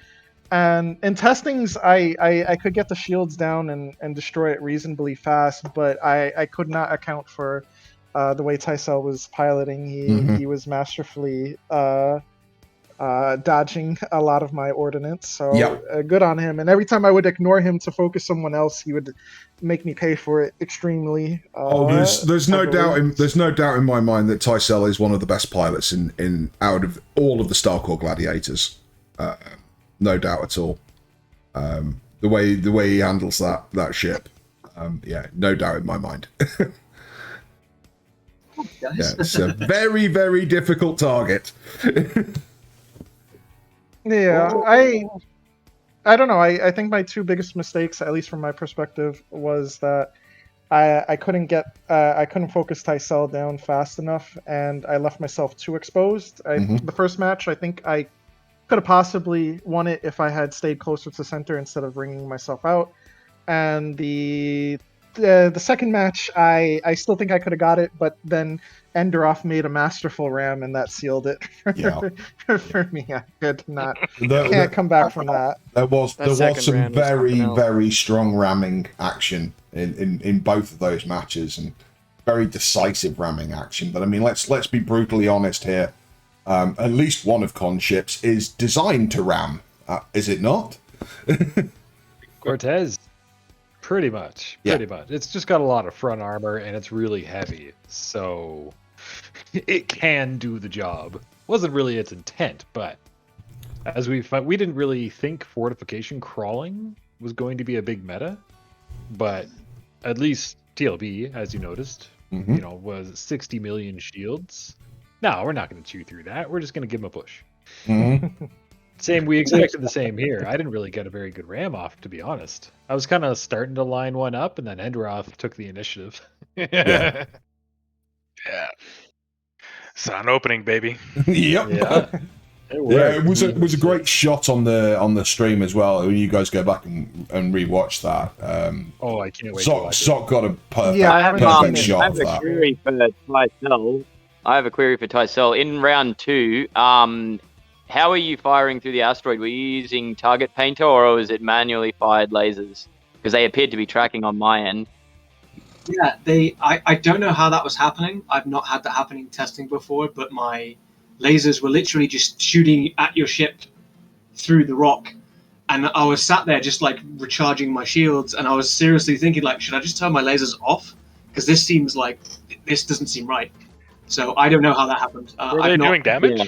And in testings, I could get the shields down and destroy it reasonably fast, but I could not account for the way Tycel was piloting. He was masterfully dodging a lot of my ordnance, so good on him. And every time I would ignore him to focus someone else, he would make me pay for it extremely. There's no doubt in my mind that Tycel is one of the best pilots in out of all of the Starcore gladiators. No doubt at all. The way he handles that ship, no doubt in my mind. It's a very, very difficult target. Yeah, I don't know. I think my two biggest mistakes, at least from my perspective, was that I couldn't focus Tycel down fast enough, and I left myself too exposed. The first match, I think I could have possibly won it if I had stayed closer to center instead of bringing myself out. And the second match, I still think I could have got it, but then Enderoff made a masterful ram, and that sealed it for me. I could not can't come back from that. There was some very strong ramming action in both of those matches, and very decisive ramming action. But I mean, let's be brutally honest here. At least one of Con's ships is designed to ram, is it not? Cortez. Pretty much. It's just got a lot of front armor, and it's really heavy, so it can do the job. Wasn't really its intent, but as we didn't really think fortification crawling was going to be a big meta, but at least TLB, as you noticed, was 60 million shields. No, we're not going to chew through that. We're just going to give them a push. Mm-hmm. Same, we expected the same here. I didn't really get a very good ram off, to be honest. I was kind of starting to line one up, and then Enderoth took the initiative. Yeah. Yeah. Sun opening, baby. Yep. Yeah. It was a great shot on the stream as well. When you guys go back and rewatch that. Oh, I can't wait. Sock got a perfect, I have, perfect shot I of have a that. query for Tysell. In round 2, how are you firing through the asteroid? Were you using target painter or was it manually fired lasers? Because they appeared to be tracking on my end. Yeah, I don't know how that was happening. I've not had that happening testing before, but my lasers were literally just shooting at your ship through the rock. And I was sat there just like recharging my shields, and I was seriously thinking, like, should I just turn my lasers off? Because this doesn't seem right. So I don't know how that happened. Were they doing damage? Yeah.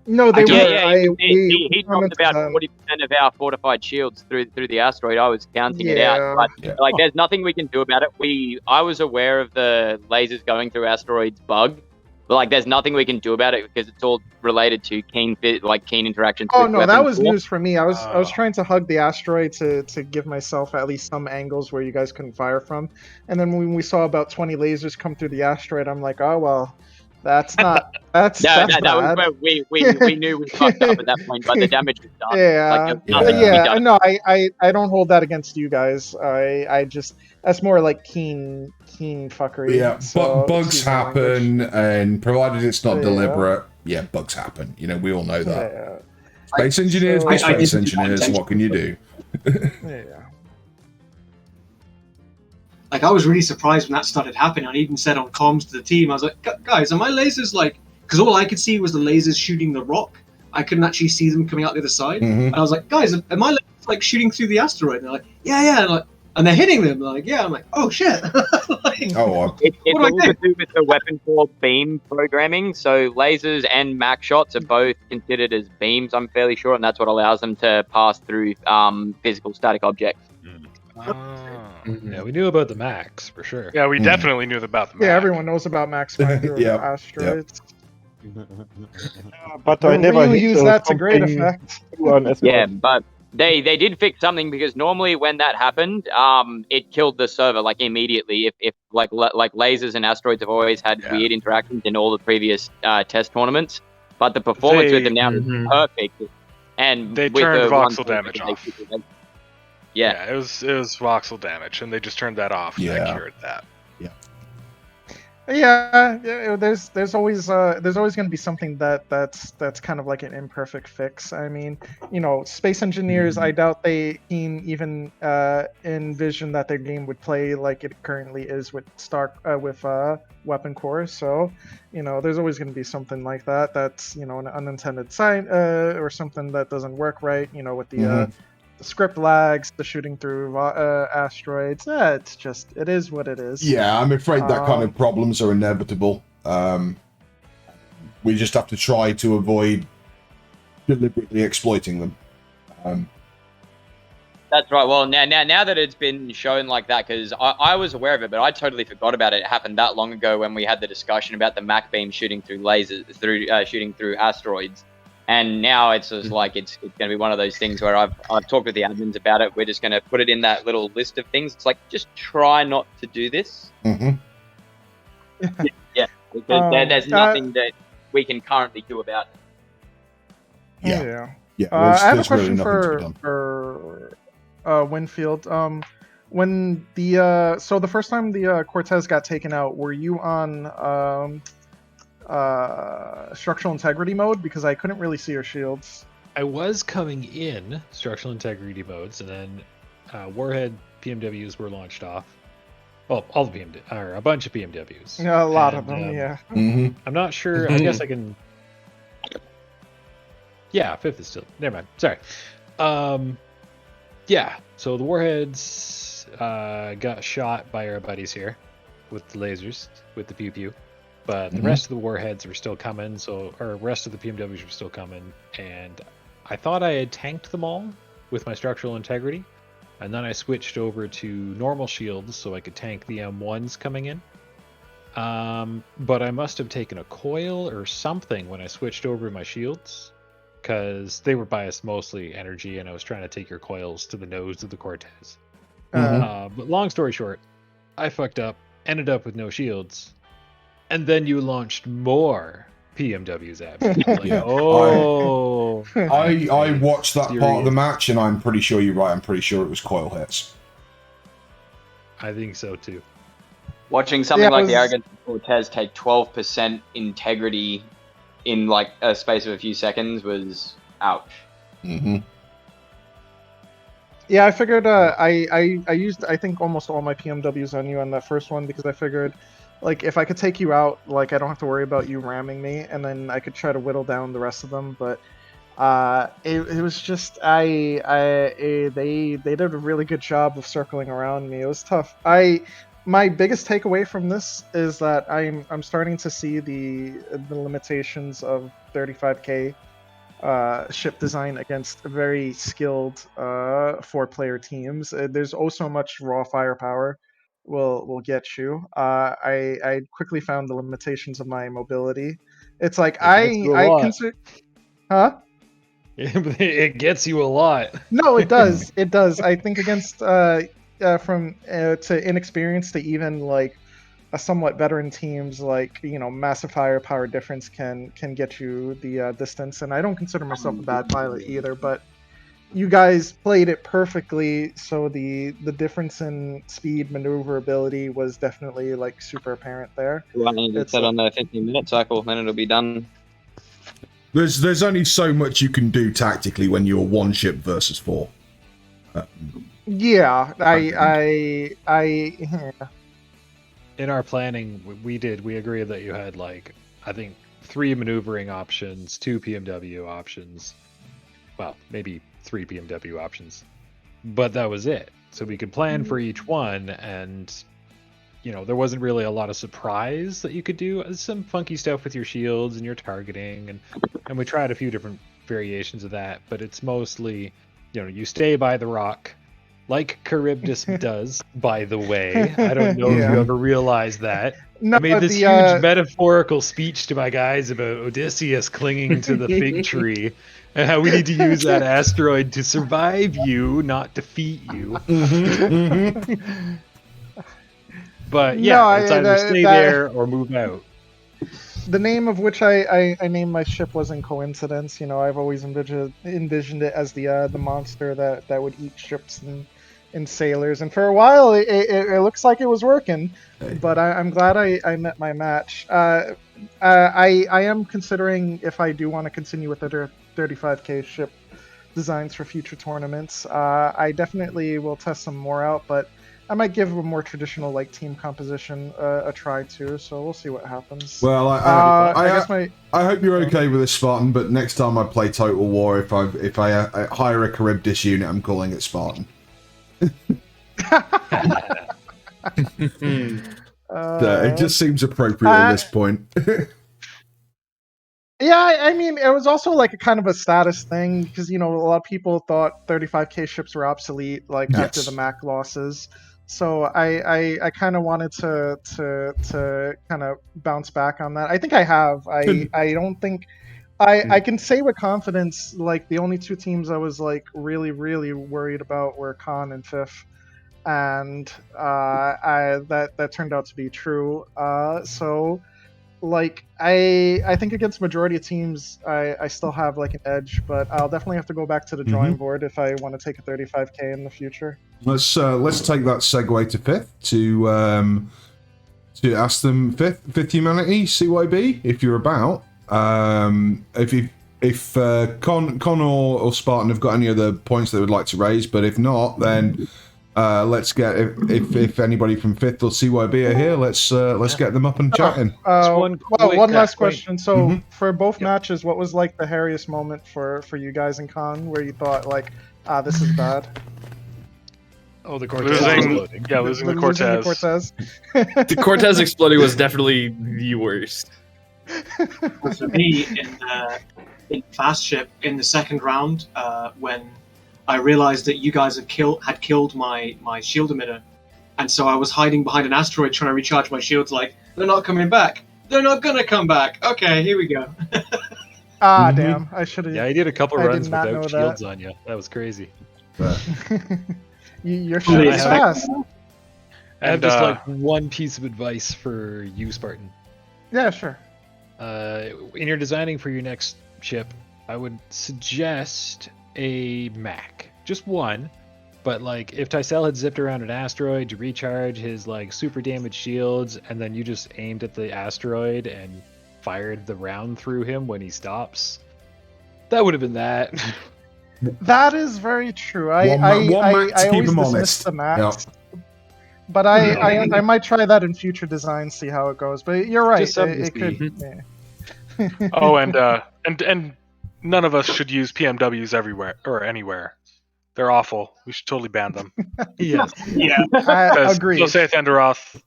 No, they were. He dropped about 40% of our fortified shields through the asteroid. I was counting it out, but like, there's nothing we can do about it. I was aware of the lasers going through asteroids bug, but like, there's nothing we can do about it because it's all related to keen interactions. Oh with no, that weapon was core. news for me. I was trying to hug the asteroid to give myself at least some angles where you guys couldn't fire from, and then when we saw about 20 lasers come through the asteroid, I'm like, oh well. That's not. That's that bad. was where we knew we fucked up at that point, but the damage was done. Yeah, Like, no, I don't hold that against you guys. I just that's more like keen fuckery. Yeah, so, bugs happen, and provided it's not deliberate, bugs happen. You know, we all know that. Yeah. Space engineers, So- be space engineers. What can you do? Yeah. Like, I was really surprised when that started happening. I even said on comms to the team, I was like, guys, are my lasers like... Because all I could see was the lasers shooting the rock. I couldn't actually see them coming out the other side. Mhm. And I was like, guys, are my lasers like shooting through the asteroid? And they're like, yeah. And they're hitting them. They're like, yeah. I'm like, oh, shit. It's all to do with the weapon core beam programming. So lasers and Mac shots are both considered as beams, I'm fairly sure, and that's what allows them to pass through physical static objects. Yeah, we knew about the Max for sure. Yeah, we definitely knew about the Mac. Yeah, everyone knows about Max Finder Yep, asteroids. But I never hit use that to great something effect. on asteroid. Yeah, but they did fix something, because normally when that happened, it killed the server like immediately. If like lasers and asteroids have always had weird interactions in all the previous test tournaments, but the performance with them now is perfect. And They with turned the voxel one- damage off. Yeah. it was voxel damage, and they just turned that off. And that cured that. Yeah. There's always going to be something that's kind of like an imperfect fix. I mean, space engineers. I doubt they can even envision that their game would play like it currently is with weapon core. So, there's always going to be something like that. That's an unintended sign or something that doesn't work right. With the script lags, the shooting through asteroids. It is what it is. Yeah, I'm afraid that kind of problems are inevitable. We just have to try to avoid deliberately exploiting them. That's right. Well, now that it's been shown like that, because I was aware of it, but I totally forgot about it. It happened that long ago when we had the discussion about the Mac beam shooting through lasers, shooting through asteroids. And now it's just like it's going to be one of those things where I've talked with the admins about it. We're just going to put it in that little list of things. It's like, just try not to do this. Mm-hmm. Yeah, because there's nothing that we can currently do about it. Yeah. I have a there's really question nothing to be for Winfield. When the first time the Cortez got taken out, were you on structural integrity mode? Because I couldn't really see your shields. I was coming in structural integrity modes, and then Warhead PMWs were launched off. Well, all the a bunch of PMWs. Yeah, a lot of them. Yeah. I'm not sure. I guess I can. Yeah, fifth is still. Never mind. Sorry. Yeah. So the warheads got shot by our buddies here with the lasers, with the pew pew. But the rest of the warheads were still coming, or rest of the PMWs were still coming, and I thought I had tanked them all with my structural integrity, and then I switched over to normal shields so I could tank the M1s coming in. But I must have taken a coil or something when I switched over my shields, because they were biased mostly energy, and I was trying to take your coils to the nose of the Cortez. But long story short, I fucked up, ended up with no shields, and then you launched more PMWs at me. Like, Yeah. oh, I watched that part of the serious. match, and I'm pretty sure you're right. I'm pretty sure it was coil hits. I think so too. Watching something like the Arrogant Cortez take 12% integrity in like a space of a few seconds was ouch. Mm-hmm. Yeah, I figured I used I think almost all my PMWs on you on that first one because I figured like if I could take you out, like I don't have to worry about you ramming me, and then I could try to whittle down the rest of them. But it was just they did a really good job of circling around me. It was tough. My biggest takeaway from this is that I'm starting to see the limitations of 35K ship design against very skilled 4-player teams. There's also much raw firepower will get you. I quickly found the limitations of my mobility. It's like I consider, huh? It gets you a lot. No, it does. It does. I think against from to inexperienced to even like a somewhat veteran teams, like massive firepower difference can get you the distance. And I don't consider myself a bad pilot either, but you guys played it perfectly. So the difference in speed, maneuverability was definitely like super apparent there. It's set on the 15-minute cycle, then it'll be done. There's only so much you can do tactically when you're one ship versus 4. Yeah, In our planning, we agreed that you had like I think 3 maneuvering options, 2 PMW options, well maybe 3 PMW options, but that was it. So we could plan for each one, and there wasn't really a lot of surprise that you could do. Some funky stuff with your shields and your targeting, and we tried a few different variations of that, but it's mostly you stay by the rock. Like Charybdis does, by the way. I don't know if you ever realized that. No, I made this huge metaphorical speech to my guys about Odysseus clinging to the fig tree and how we need to use that asteroid to survive you, not defeat you. But yeah, it's either stay there or move out. The name of which I named my ship wasn't coincidence. I've always envisioned it as the monster that would eat ships and sailors. And for a while, it looks like it was working. But I'm glad I met my match. I am considering if I do want to continue with the 35K ship designs for future tournaments. I definitely will test some more out, but I might give a more traditional like team composition a try too. So we'll see what happens. Well, I hope you're okay with this, Spartan. But next time I play Total War, if I hire a Charybdis unit, I'm calling it Spartan. It just seems appropriate at this point. Yeah, I mean, it was also like a kind of a status thing because a lot of people thought 35K ships were obsolete after the Mac losses. So I kind of wanted to kind of bounce back on that. I think I have. I don't think I can say with confidence like the only 2 teams I was like really worried about were Khan and Fifth, and that turned out to be true. So like I think against majority of teams I still have like an edge, but I'll definitely have to go back to the drawing board if I want to take a 35K in the future. Let's take that segue to Fifth to ask them Fifth Humanity CYB if you're about. If Con or Spartan have got any other points they would like to raise, but if not, then let's get if anybody from Fifth or CYB are here, let's get them up and chatting. One last question. So for both matches, what was like the hairiest moment for you guys in Con where you thought like, this is bad? Oh, the Cortez exploding. Yeah, losing the Cortez. The Cortez exploding was definitely the worst. For me, in Fast Ship, in the second round, when I realized that you guys had killed my shield emitter, and so I was hiding behind an asteroid trying to recharge my shields. Like, they're not coming back. They're not gonna come back. Okay, here we go. Damn! I should have. Yeah, I did a couple I runs did not without know shields that. on you. That was crazy. Your shit is fast. I have And, just like one piece of advice for you, Spartan. Yeah, sure. When you're designing for your next ship, I would suggest a Mac. Just one. But like if Tysell had zipped around an asteroid to recharge his like super damaged shields, and then you just aimed at the asteroid and fired the round through him when he stops, that would have been that. That is very true. One Mac to I keep always him dismiss honest. the max. Yeah. But I might try that in future designs, see how it goes. But you're right. Just something to It could. see. Yeah. Oh, and none of us should use PMWs everywhere or anywhere. They're awful. We should totally ban them. Yes. Yeah. I agree. Jose Thenderoth,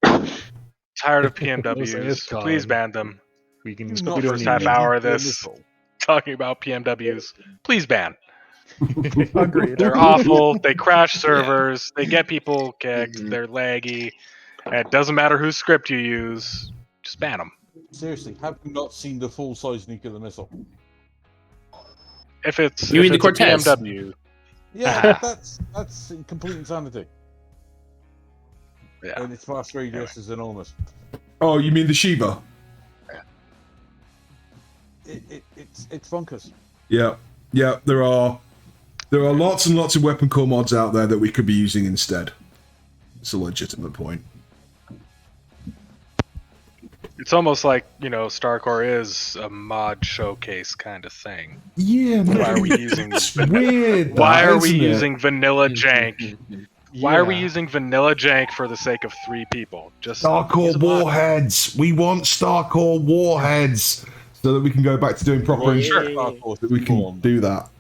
tired of Jose is PMWs. gone. Please ban them. We can Spent we the don't first need half to- hour of this talking about PMWs. Please ban. Agreed. They're awful. They crash servers. They get people kicked. They're laggy. And it doesn't matter whose script you use. Just ban them. Seriously, have you not seen the full-size nuclear missile? If it's You if mean the it's a Cortez? PMW, Yeah, that's complete insanity. yeah. And its blast radius is enormous. Oh, you mean the Shiva? It's bonkers. Yeah, yeah. There are lots and lots of weapon core mods out there that we could be using instead. It's a legitimate point. It's almost like, Starcore is a mod showcase kind of thing. Yeah, Why are we using it's weird? Why that, are we isn't it? using vanilla jank? Why are we Yeah. using vanilla jank for the sake of 3 people? Just Starcore warheads? We want Starcore warheads so that we can go back to doing proper. That we can do that.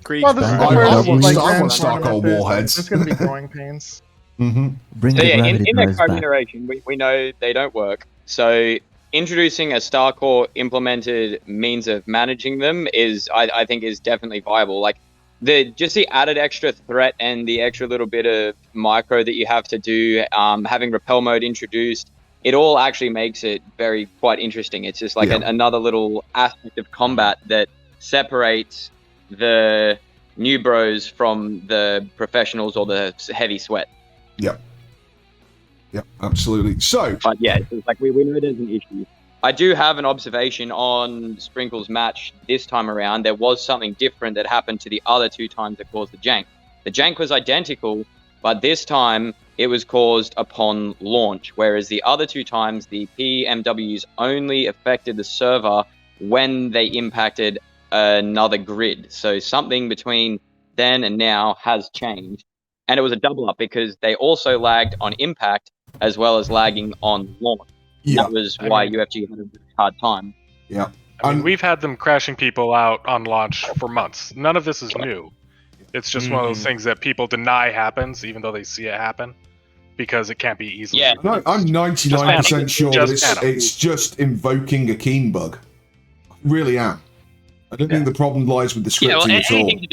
Well, this is the I first want like Starcore grand tournament. There's warheads. going to be growing pains. Mm-hmm. Bring So the yeah, gravity in their drives current back. generation, we know they don't work. So introducing a Starcore implemented means of managing them is, I think, is definitely viable. Like the added extra threat and the extra little bit of micro that you have to do, having repel mode introduced, it all actually makes it quite interesting. It's just like another little aspect of combat that separates the new bros from the professionals or the heavy sweat. Yep. Yep, absolutely. So, but yeah, it's like we know there's an issue. I do have an observation on Sprinkle's match this time around. There was something different that happened to the other 2 times that caused the jank. The jank was identical, but this time it was caused upon launch, whereas the other 2 times the PMWs only affected the server when they impacted another grid. So something between then and now has changed. And it was a double up because they also lagged on impact as well as lagging on launch. Yeah. That was why UFG had a really hard time. Yeah. I mean, we've had them crashing people out on launch for months. None of this is new. It's just one of those things that people deny happens, even though they see it happen, because it can't be easily. Yeah. no, I'm 99% sure that Just it's just invoking a keen bug. Really am. I don't think the problem lies with the scripting Yeah, well, at all. anything to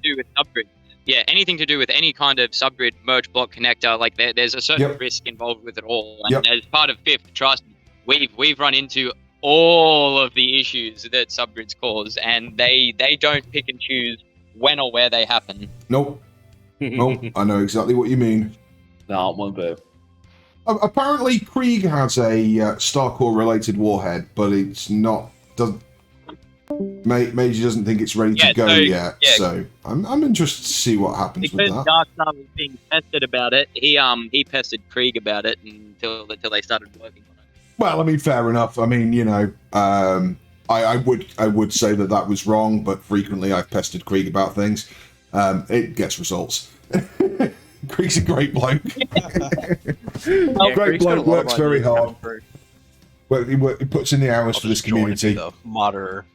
do with subgrid. Yeah, anything to do with any kind of subgrid merge block connector, like there's a certain risk involved with it all. And as part of Fifth, trust me, we've run into all of the issues that subgrids cause, and they don't pick and choose when or where they happen. Nope. Nope. I know exactly what you mean. Not one bit. Apparently, Krieg has a Starcore related warhead, but it's not. Major doesn't think it's ready to go yet, so I'm interested to see what happens with Because that. Darkstar was being pestered about it, he pestered Krieg about it until they started working on it. Well, I mean, fair enough. I mean, I would say that was wrong, but frequently I've pestered Krieg about things. It gets results. Krieg's a great bloke. Great bloke, works very hard. He puts in the hours for this community. Modder.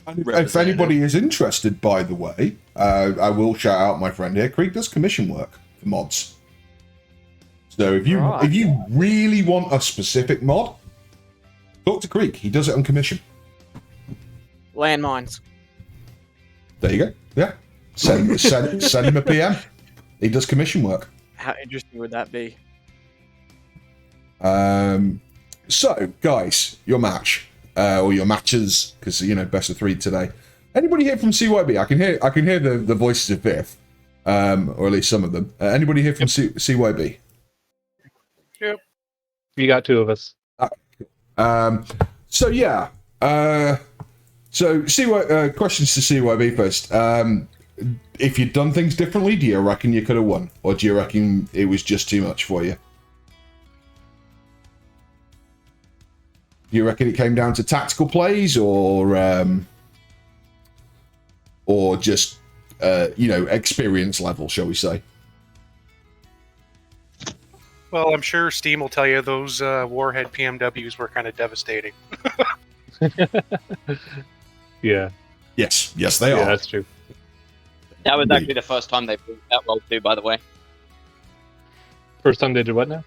If anybody is interested, by the way, I will shout out my friend here. Krieg does commission work for mods. So if you really want a specific mod, talk to Krieg. He does it on commission. Landmines. There you go. Yeah. Send him a PM. He does commission work. How interesting would that be? So, guys, your match or your matches, because best of 3 today. Anybody here from CYB? I can hear the voices of Viv, or at least some of them. Anybody here from CYB? Yep. You got 2 of us. So yeah. So questions to CYB first. If you'd done things differently, do you reckon you could have won, or do you reckon it was just too much for you? Do you reckon it came down to tactical plays, or just experience level, shall we say? Well, I'm sure Steam will tell you those Warhead PMWs were kind of devastating. Yeah. Yes, they are. Yeah, that's true. That was actually the first time they proved that well too, by the way. First time they did what now?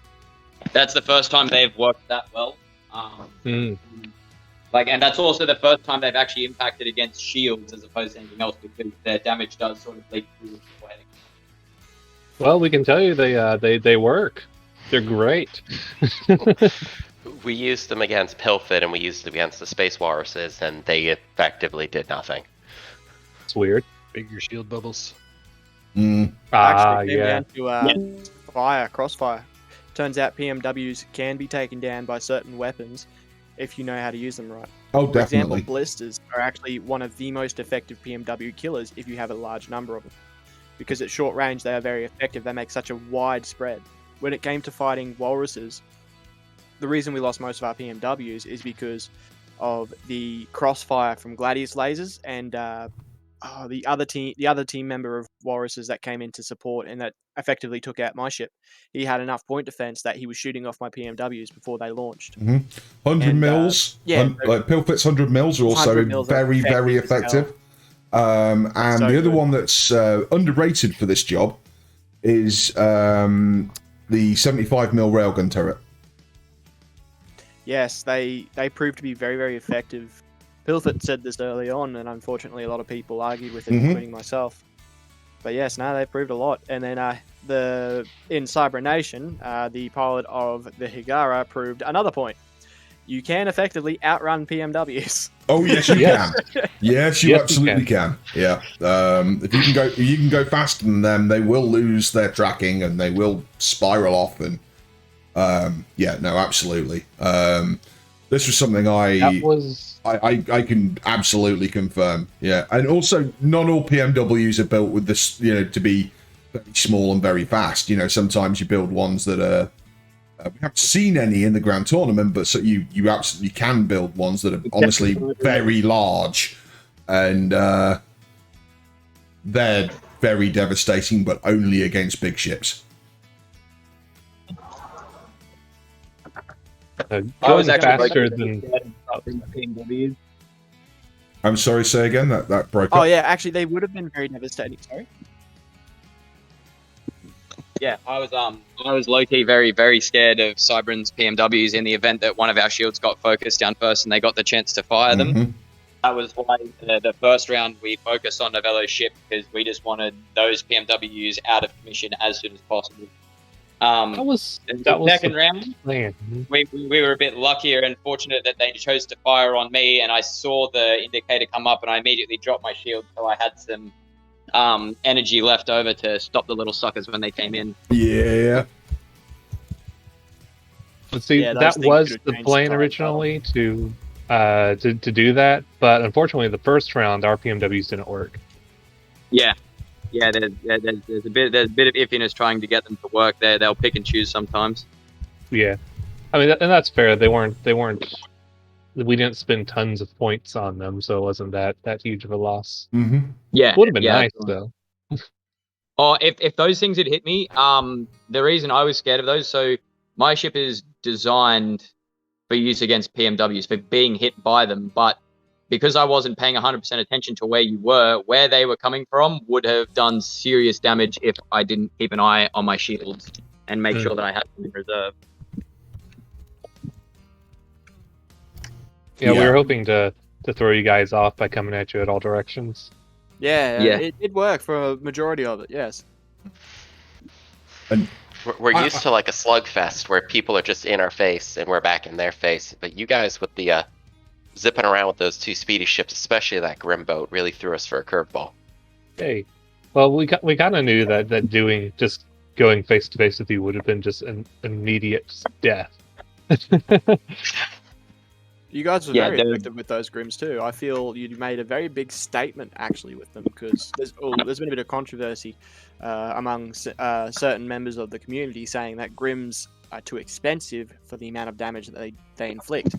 That's the first time they've worked that well. And that's also the first time they've actually impacted against shields as opposed to anything else, because their damage does sort of leak through. Well, we can tell you they work. They're great. We used them against Pilfit and we used them against the Space Walruses, and they effectively did nothing. It's weird. Bigger shield bubbles. Actually, yeah. down to crossfire. Turns out PMWs can be taken down by certain weapons if you know how to use them right. Oh, For example, definitely. blisters are actually one of the most effective PMW killers if you have a large number of them. Because at short range, they are very effective. They make such a wide spread. When it came to fighting walruses, the reason we lost most of our PMWs is because of the crossfire from Gladius lasers and the other team member of walruses that came in to support and that effectively took out my ship. He had enough point defense that he was shooting off my PMWs before they launched. 100 mils. Like Pilfit's 100 mils are also 100 mils are very, very effective effective. And So the other good. one that's underrated for this job is the 75 mil railgun turret. Yes, they proved to be very, very effective. Pilfit said this early on, and unfortunately a lot of people argued with it, including myself. But yes, no, they proved a lot. And then in Cyber Nation, the pilot of the Higara proved another point. You can effectively outrun PMWs. Oh yes, you can. Yes, you Yes, you absolutely can. Yeah. If you can go faster than them, they will lose their tracking and they will spiral off. And no, absolutely. This was something I can absolutely confirm. Yeah, and also not all PMWs are built with this, to be very small and very fast. Sometimes you build ones that are. We haven't seen any in the Grand Tournament, but so you absolutely can build ones that are honestly very large, and they're very devastating, but only against big ships. I was actually faster than PMWs. I'm sorry, say again. That broke up. Oh yeah, actually they would have been very devastating. Sorry. Yeah, I was low key very, very scared of Cybern's PMWs in the event that one of our shields got focused down first and they got the chance to fire them. That was why the first round we focused on Novello's ship, because we just wanted those PMWs out of commission as soon as possible. The second round, we were a bit luckier and fortunate that they chose to fire on me, and I saw the indicator come up and I immediately dropped my shield, so I had some energy left over to stop the little suckers when they came in. Yeah. But see, that was the plan originally to do that, but unfortunately, the first round our PMWs didn't work. Yeah, there's a bit of iffiness trying to get them to work. They'll pick and choose sometimes. Yeah, I mean, and that's fair. They weren't. We didn't spend tons of points on them, so it wasn't that huge of a loss. Yeah, would have been yeah, nice though. Oh, if those things had hit me, the reason I was scared of those, so my ship is designed for use against PMWs, for being hit by them, but because I wasn't paying 100% attention to where they were coming from would have done serious damage if I didn't keep an eye on my shields and make sure that I had them in reserve. Yeah, we were hoping to throw you guys off by coming at you at all directions. Yeah. It did work for a majority of it. Yes. And We're used to like a slugfest where people are just in our face and we're back in their face. But you guys with the zipping around with those 2 speedy ships, especially that Grim boat, really threw us for a curveball. Hey, well, we kind of knew that doing just going face to face with you would have been just an immediate death. You guys were very effective with those Grims too. I feel you made a very big statement actually with them, because there's been a bit of controversy among certain members of the community saying that Grims are too expensive for the amount of damage that they inflict.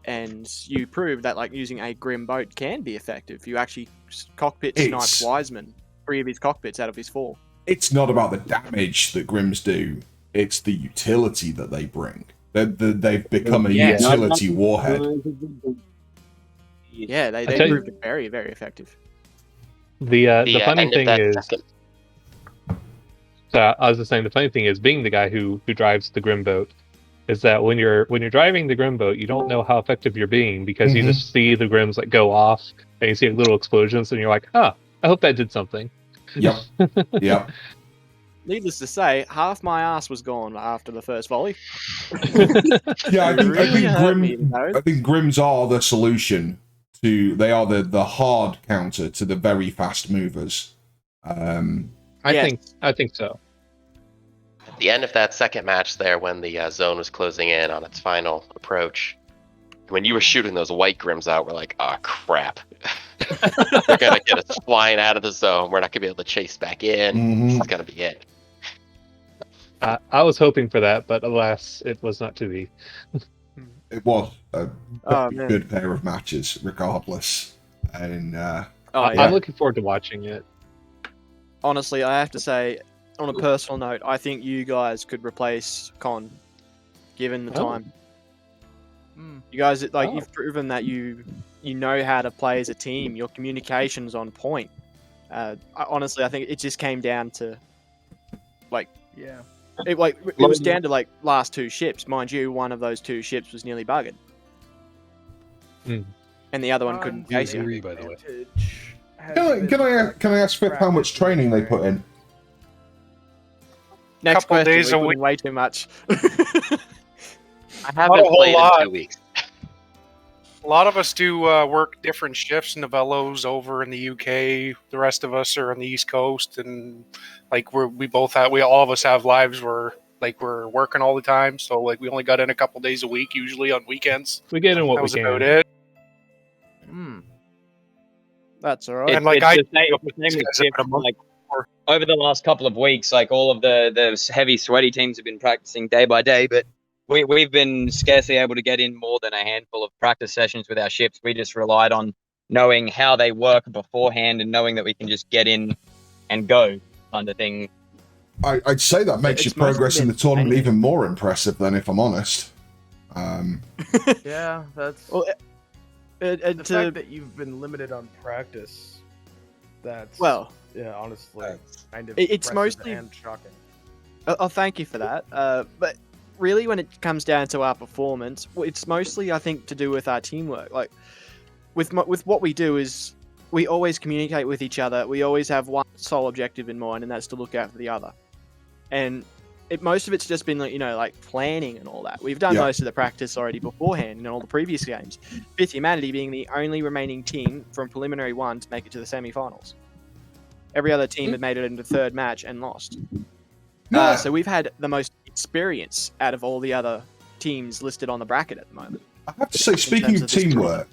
And you proved that like using a Grim boat can be effective. You actually cockpit sniped Wiseman 3 of his cockpits out of his 4. It's not about the damage that Grims do, it's the utility that they bring. They've become a utility warhead. Yeah, they proved it very, very effective. The funny thing is, so I was just saying, the funny thing is, being the guy who drives the Grim boat, is that when you're driving the Grim boat, you don't know how effective you're being, because you just see the Grims like go off and you see little explosions and you're like, I hope that did something. Yep. Yep. Needless to say, half my ass was gone after the first volley. Yeah, I think Grims are the solution to. They are the hard counter to the very fast movers. I think so. At the end of that second match there, when the zone was closing in on its final approach, when you were shooting those white Grims out, we're like, oh crap. They're going to get us flying out of the zone. We're not going to be able to chase back in. This is going to be it. I was hoping for that, but alas, it was not to be. It was a good pair of matches, regardless. And I'm looking forward to watching it. Honestly, I have to say, on a personal note, I think you guys could replace Con, given the time. You guys, you've proven that you know how to play as a team. Your communication's on point. Honestly, I think it just came down to, it was down to last 2 ships. Mind you, one of those 2 ships was nearly buggered, and the other one couldn't chase you. By the way, can I ask Fifth how much training they put in? Next Couple question. days We a put week. in way too much. I haven't played in 2 weeks. A lot of us do work different shifts. Novello's over in the UK. The rest of us are on the East Coast, and all of us have lives where we're working all the time. So we only got in a couple days a week, usually on weekends. We get in what that we was can. about it. That's all right. And over the last couple of weeks, all of the heavy sweaty teams have been practicing day by day, but we've been scarcely able to get in more than a handful of practice sessions with our ships. We just relied on knowing how they work beforehand and knowing that we can just get in and go kind of thing. I'd say that makes your progress in the tournament even more impressive than, if I'm honest. Yeah, that's... the fact that you've been limited on practice, that's... yeah, honestly, kind of it's impressive mostly and shocking. Oh, thank you for that. But really, when it comes down to our performance, it's mostly, I think, to do with our teamwork. With what we do is we always communicate with each other. We always have one sole objective in mind, and that's to look out for the other. And most of it's just been planning and all that. We've done most of the practice already beforehand in all the previous games. Fifth Humanity being the only remaining team from preliminary 1 to make it to the semi-finals. Every other team had made it into the 3rd match and lost. So we've had the most experience out of all the other teams listed on the bracket at the moment. I have to say, speaking of teamwork,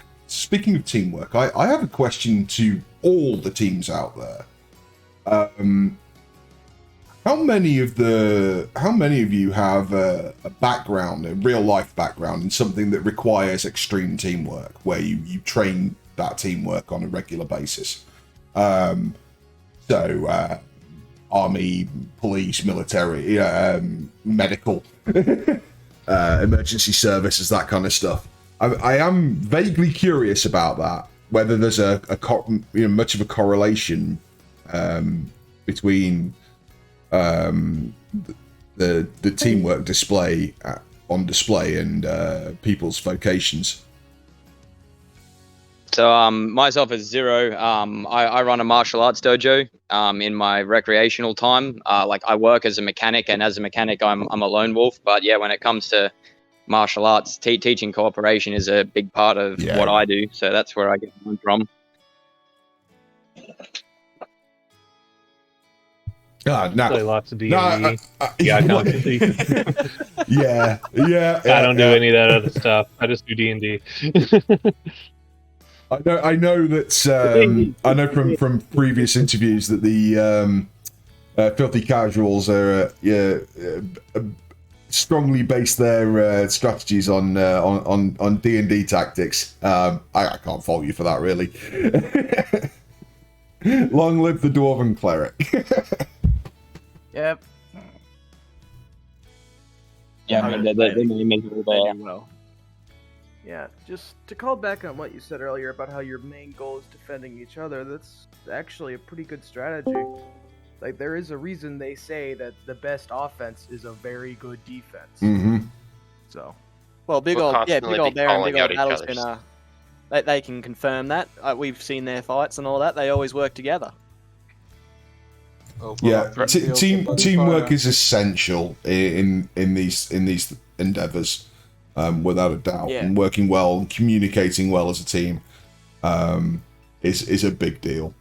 I have a question to all the teams out there. How many of you have a background, a real life background, in something that requires extreme teamwork, where you train that teamwork on a regular basis? Army, police, military, medical, emergency services, that kind of stuff. I am vaguely curious about that, whether there's much of a correlation between the teamwork on display and people's vocations. So myself as Zero, I run a martial arts dojo in my recreational time. Like I work as a mechanic, and as a mechanic, I'm a lone wolf. But yeah, when it comes to martial arts, teaching cooperation is a big part of what I do. So that's where I get mine from. Play lots of D&D. Yeah, yeah. I don't do any of that other stuff. I just do D&D. I know that I know from previous interviews that the Filthy Casuals are strongly base their strategies on D&D tactics. I can't fault you for that, really. Long live the Dwarven Cleric. Yep. Yeah, I mean, they make it all well. Yeah, just to call back on what you said earlier about how your main goal is defending each other, that's actually a pretty good strategy. Like, there is a reason they say that the best offense is a very good defense. Mm-hmm. So. Well, Big Old Bear and Big Old Battle's other's. been they can confirm that. We've seen their fights and all that. They always work together. Teamwork is essential in these endeavors, without a doubt. Yeah. And working well and communicating well as a team is a big deal.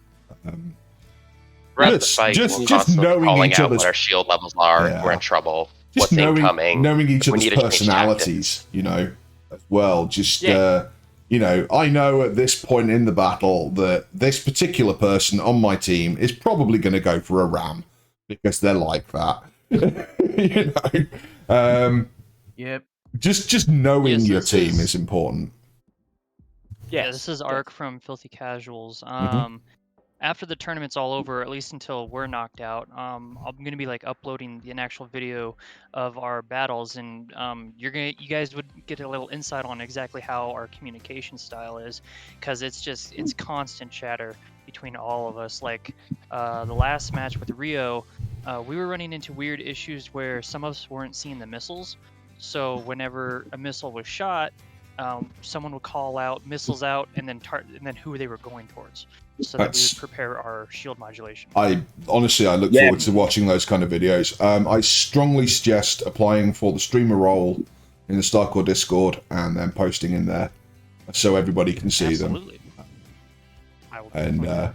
Throughout the fight, we're constantly calling out what our shield levels are. Yeah. We're in trouble. Just What's incoming? knowing each We other's need to change personalities, as well. Just I know at this point in the battle that this particular person on my team is probably going to go for a ram because they're like that. Yep. Just knowing Yes, your this team is- is important. Yeah, this is Ark from Filthy Casuals. After the tournament's all over, at least until we're knocked out, I'm gonna be like uploading an actual video of our battles, and you guys would get a little insight on exactly how our communication style is, because it's constant chatter between all of us. Like the last match with Rio, we were running into weird issues where some of us weren't seeing the missiles. So whenever a missile was shot, someone would call out missiles out, and then who they were going towards, so that we would prepare our shield modulation. I look forward to watching those kind of videos. I strongly suggest applying for the streamer role in the Starcore Discord and then posting in there so everybody can see them. And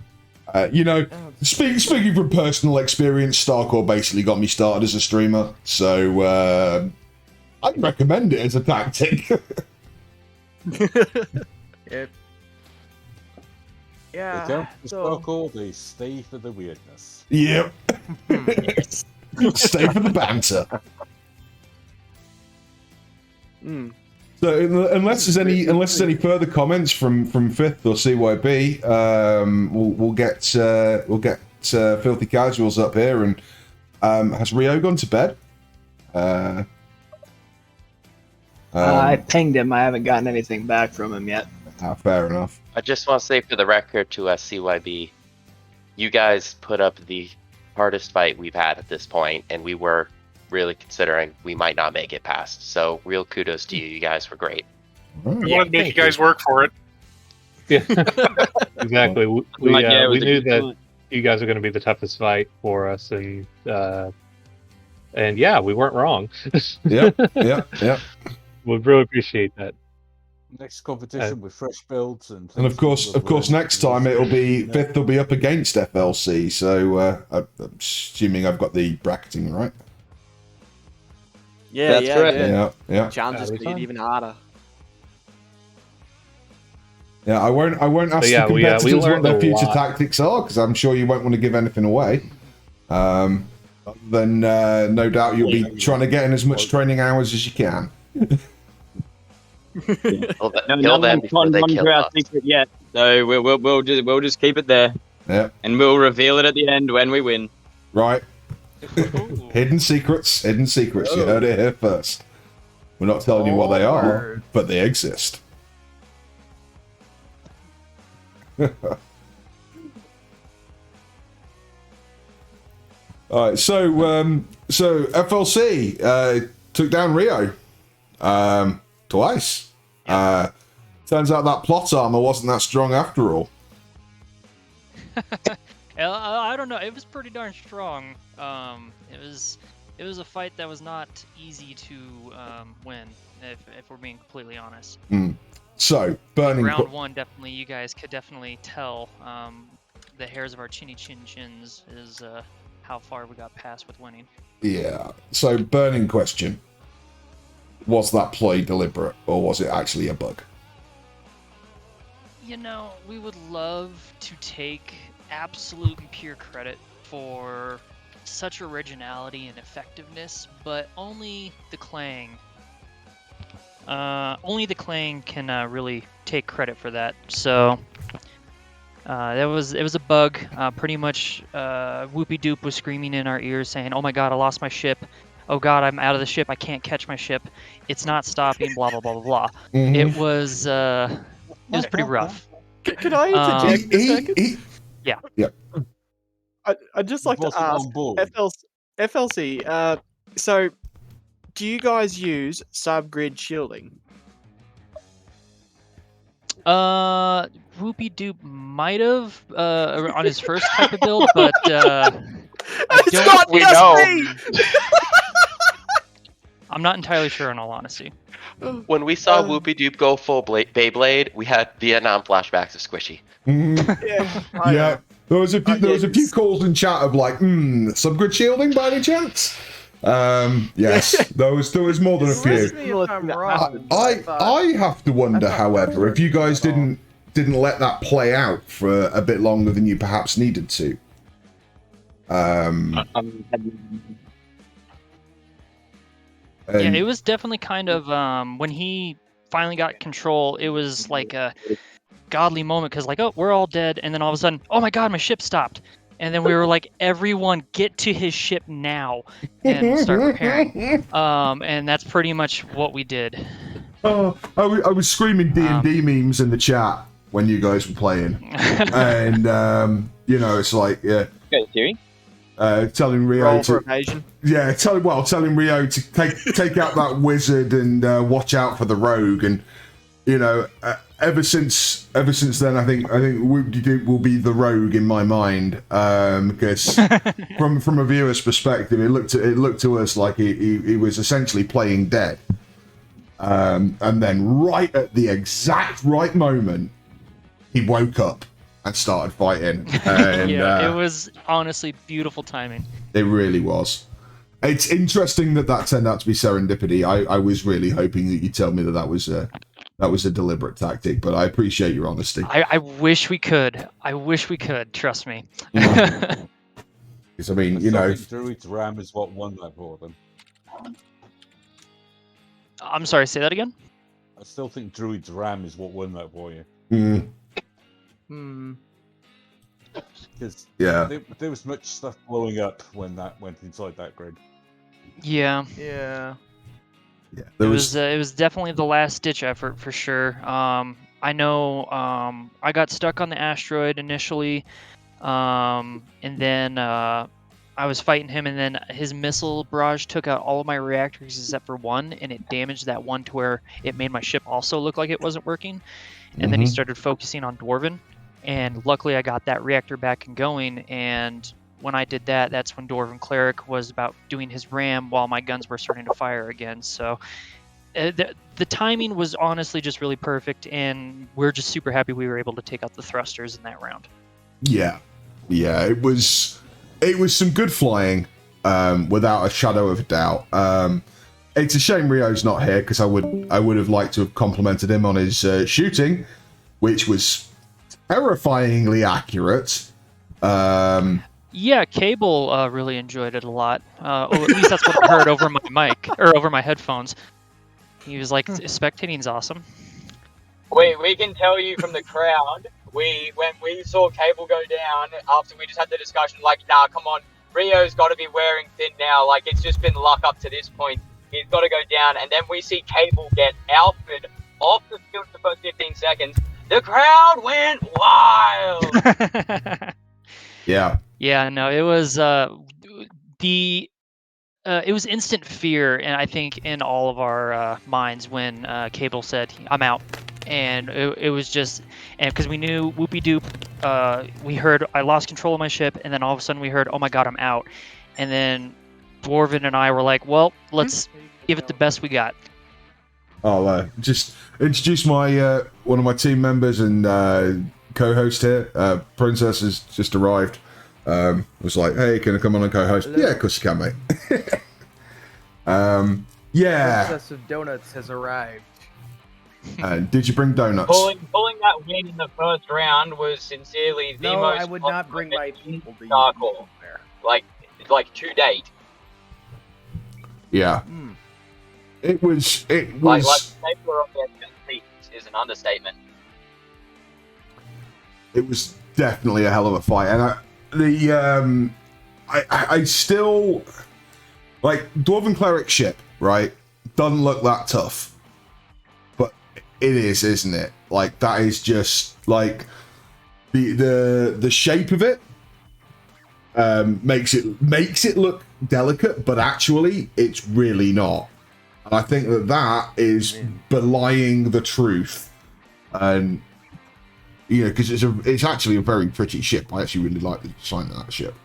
speaking from personal experience, Starcore basically got me started as a streamer, so I'd recommend it as a tactic. Yep. They come to Starcore, they stay for the weirdness. Yep. Stay for the banter. So unless there's any further comments from Fifth or CYB, we'll get Filthy Casuals up here. And has Rio gone to bed? I pinged him. I haven't gotten anything back from him yet. Fair enough. I just want to say for the record to CYB, you guys put up the hardest fight we've had at this point, and we were really considering we might not make it past. So real kudos to you. You guys were great. We wanted to make you guys work for it. Yeah, exactly. We knew that you guys are going to be the toughest fight for us, and yeah, we weren't wrong. Yeah. We really appreciate that. Next competition with fresh builds and of course, next time it'll be Fifth will be up against FLC. So I'm assuming I've got the bracketing right. Yeah, That's correct. Yeah. Chances to be even harder. Yeah, I won't ask the competitors what their future tactics are, because I'm sure you won't want to give anything away. Then no doubt you'll be trying to get in as much training hours as you can. Kill them before they kill us. Secret yet, so we'll just keep it there. Yeah. And we'll reveal it at the end when we win. Right. Hidden secrets. You heard it here first. We're not telling you what they are, but they exist. All right, so FLC took down Rio twice. Turns out that plot armor wasn't that strong after all. I don't know. It was pretty darn strong. It was a fight that was not easy to win, if we're being completely honest. So, burning round one, definitely, you guys could definitely tell the hairs of our chinny chin chins is how far we got past with winning. Yeah. So, burning question. Was that play deliberate, or was it actually a bug? You know, we would love to take absolute and pure credit for such originality and effectiveness, but only the Clang can really take credit for that. So it was a bug. Pretty much Whoopie Doop was screaming in our ears saying, "Oh my god, I lost my ship. Oh god, I'm out of the ship. I can't catch my ship. It's not stopping, blah blah blah blah blah." It was pretty rough. Can I interject a second? Yeah. Yeah. I'd just like to ask FLC. So, do you guys use subgrid shielding? Whoopie Doop might have on his first type of build, but I don't. We know. I'm not entirely sure, in all honesty. When we saw Whoopie Doop go full Beyblade, we had Vietnam flashbacks of Squishy. Yeah. There was a few calls in chat of like, subgrid shielding by any chance? Yes, there was more than a few. I have to wonder, however, if you guys didn't let that play out for a bit longer than you perhaps needed to. Yeah, it was definitely kind of when he finally got control, it was like a godly moment because like, oh, we're all dead, and then all of a sudden, oh my god, my ship stopped, and then we were like, everyone get to his ship now and start repairing. And that's pretty much what we did. Oh, I was screaming D&D memes in the chat when you guys were playing, and it's like, yeah. Okay, Siri. Telling Rio Roll for evasion. Yeah, telling Rio to take out that wizard and watch out for the rogue, and ever since then, I think Whoop-de-Doop will be the rogue in my mind, because from a viewer's perspective, it looked to us like he was essentially playing dead, and then right at the exact right moment, he woke up and started fighting. And, yeah, it was honestly beautiful timing. It really was. It's interesting that turned out to be serendipity. I was really hoping that you'd tell me that was a deliberate tactic, but I appreciate your honesty. I wish we could. Trust me. Because I mean, think Druid's Ram is what won that for them. I'm sorry, say that again? I still think Druid's Ram is what won that for you. Because there was much stuff blowing up when that went inside that grid. Yeah. It was definitely the last ditch effort for sure. I know I got stuck on the asteroid initially, and then I was fighting him, and then his missile barrage took out all of my reactors except for one, and it damaged that one to where it made my ship also look like it wasn't working. And then he started focusing on Dwarven, and luckily I got that reactor back and going, and when I did that, that's when Dwarven Cleric was about doing his ram while my guns were starting to fire again. So the timing was honestly just really perfect, and we're just super happy we were able to take out the thrusters in that round. Yeah, it was some good flying, without a shadow of a doubt. It's a shame Rio's not here, because I would have liked to have complimented him on his shooting, which was terrifyingly accurate. Yeah, Cable really enjoyed it a lot. Or at least that's what I heard over my mic or over my headphones. He was like, "Spectating's awesome." We can tell you from the crowd. When we saw Cable go down after we just had the discussion, like, nah, come on, Rio's got to be wearing thin now. Like, it's just been luck up to this point. He's got to go down, and then we see Cable get Alfred off the field for the first 15 seconds. The crowd went wild. Yeah. Yeah, no, it was it was instant fear, and I think in all of our minds when Cable said, "I'm out." and it was just, and because we knew Whoopie Doop, we heard I lost control of my ship, and then all of a sudden we heard, oh my god, I'm out, and then Dwarven and I were like, well, let's give it the best we got. I'll just introduce my one of my team members and co-host here. Princess has just arrived. Was like, hey, can I come on and co-host? Hello. Yeah, of course you can, mate. Yeah. Princess of Donuts has arrived. Did you bring donuts? Pulling that win in the first round was sincerely the No, most. I would not bring my people to Starcore. Like to date. Yeah. It was. Like paper on their feet is an understatement. It was definitely a hell of a fight, and I still like Dwarven Cleric ship, right? Doesn't look that tough, but it is, isn't it? Like that is just like the shape of it makes it look delicate, but actually it's really not. And I think that is belying the truth, and because it's actually a very pretty ship. I actually really like the design of that ship.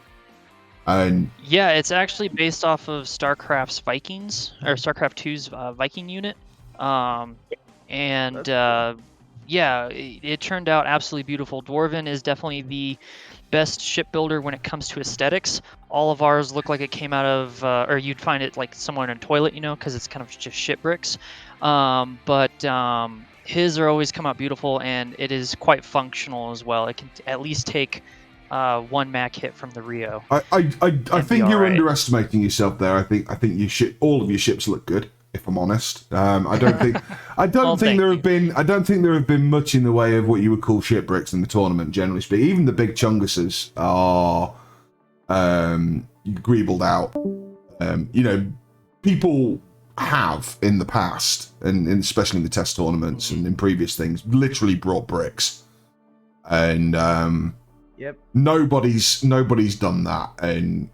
And Yeah, it's actually based off of StarCraft's Vikings, or StarCraft 2's Viking unit. Yeah, it turned out absolutely beautiful. Dwarven is definitely the best shipbuilder when it comes to aesthetics. All of ours look like it came out of, or you'd find it like somewhere in a toilet, because it's kind of just shit bricks. His are always come out beautiful, and it is quite functional as well. It can at least take one Mac hit from the Rio. I think you're underestimating yourself there. I think all of your ships look good. If I'm honest, I don't think there have been much in the way of what you would call shipbricks in the tournament. Generally speaking, even the big chunguses are greebled out. People have in the past, and especially in the test tournaments and in previous things, literally brought bricks, and Yep. nobody's done that, and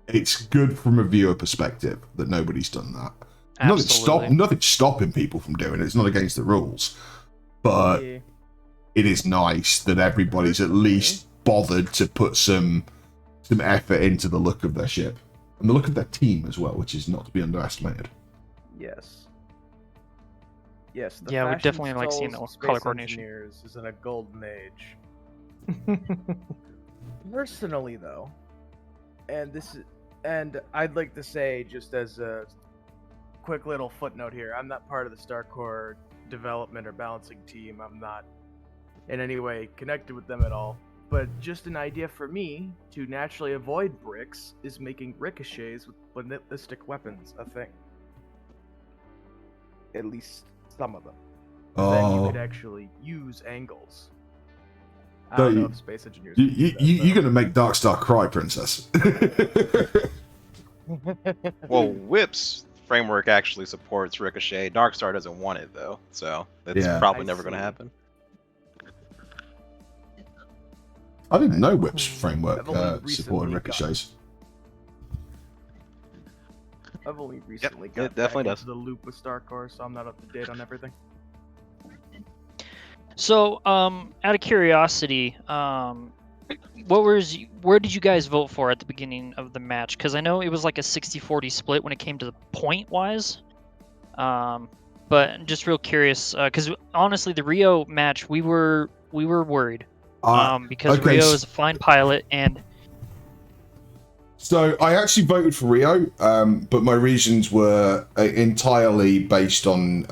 it's good from a viewer perspective that nobody's done that. Nothing's stopping people from doing it. It's not against the rules, but it is nice that everybody's at least bothered to put some effort into the look of their ship and the look of their team as well, which is not to be underestimated. Yes. Yes. The Yeah, we fashion definitely like seeing stalls the of color Space coordination. Engineers is in a golden age. Personally, though, and I'd like to say, just as a quick little footnote here, I'm not part of the Starcore development or balancing team. I'm not in any way connected with them at all. But just an idea for me to naturally avoid bricks is making ricochets with ballistic weapons a thing. At least some of them. Then you could actually use angles. I don't know if Space Engineers. You're going to make Darkstar cry, Princess. Well, Whip's framework actually supports Ricochet. Darkstar doesn't want it though, so that's probably never going to happen. I didn't know Whip's framework supported ricochets. I've only recently it got definitely back does. into the loop with Starcore, so I'm not up to date on everything. So, out of curiosity, where did you guys vote for at the beginning of the match? Because I know it was like a 60-40 split when it came to the point-wise. But I'm just real curious, because honestly, the Rio match, we were worried. Because Rio is a fine pilot, and so I actually voted for Rio, but my reasons were entirely based on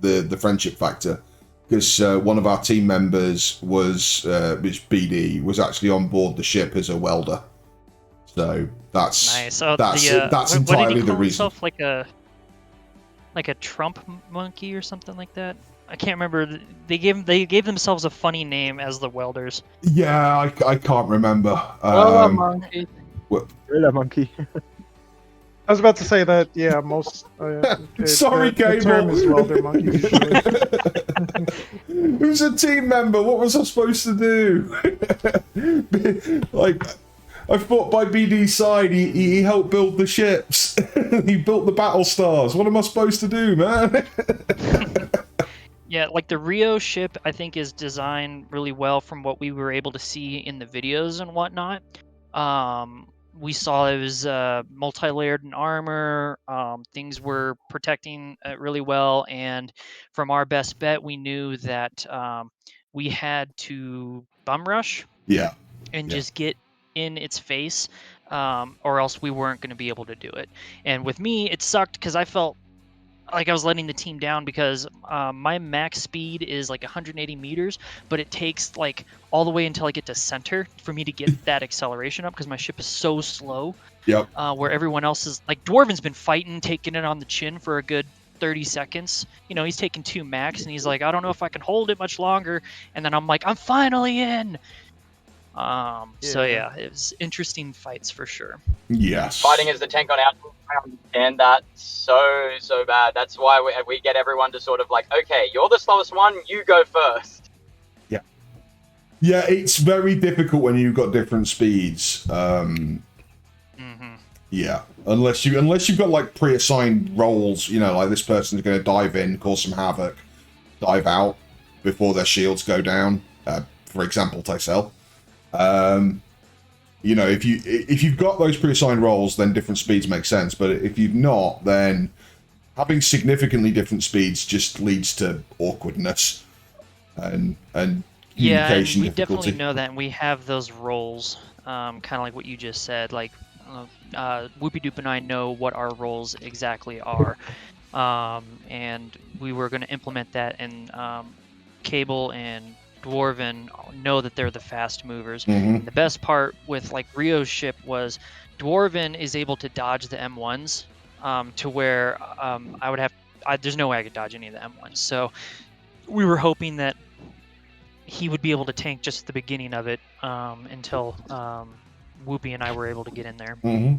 the friendship factor. Because one of our team members which BD, was actually on board the ship as a welder. So that's nice. So that's what entirely did he the call reason. himself? Like a Trump monkey or something like that? I can't remember. They gave themselves a funny name as the welders. Yeah, I can't remember. monkey. Gorilla monkey. I was about to say that. Yeah, most. Sorry, the term Gable. is welder monkey. Usually. It was a team member. What was I supposed to do? Like, I fought by BD's side. He helped build the ships. He built the battle stars. What am I supposed to do, man? Yeah, like the Rio ship, I think is designed really well from what we were able to see in the videos and whatnot. We saw it was multi-layered in armor. Things were protecting it really well, and from our best bet, we knew that we had to bum rush. Yeah. And Yeah. just get in its face, or else we weren't going to be able to do it. And with me, it sucked because I felt like I was letting the team down because my max speed is like 180 meters, but it takes like all the way until I get to center for me to get that acceleration up because my ship is so slow. Yep. Where everyone else is like Dwarven's been fighting, taking it on the chin for a good 30 seconds. You know, he's taking 2 max and he's like, I don't know if I can hold it much longer. And then I'm like, I'm finally in. So yeah, it was interesting fights for sure. Yes. Fighting as the tank on our team, I understand that so bad. That's why we get everyone to sort of like, okay, you're the slowest one, you go first. Yeah. Yeah, it's very difficult when you've got different speeds. Yeah, unless you've got like pre-assigned roles, you know, like this person's going to dive in, cause some havoc, dive out before their shields go down. For example, Tysel. You know, if you've got those pre-assigned roles, then different speeds make sense. But if you've not, then having significantly different speeds just leads to awkwardness and Yeah, and communication we difficulty. definitely know that, and we have those roles, kind of like what you just said. Like, Whoopie Doop and I know what our roles exactly are, and we were going to implement that, and Cable and Dwarven know that they're the fast movers. Mhm. And the best part with like Rio's ship was Dwarven is able to dodge the M1s to where there's no way I could dodge any of the M1s. So we were hoping that he would be able to tank just at the beginning of it until Whoopie and I were able to get in there. Mm-hmm.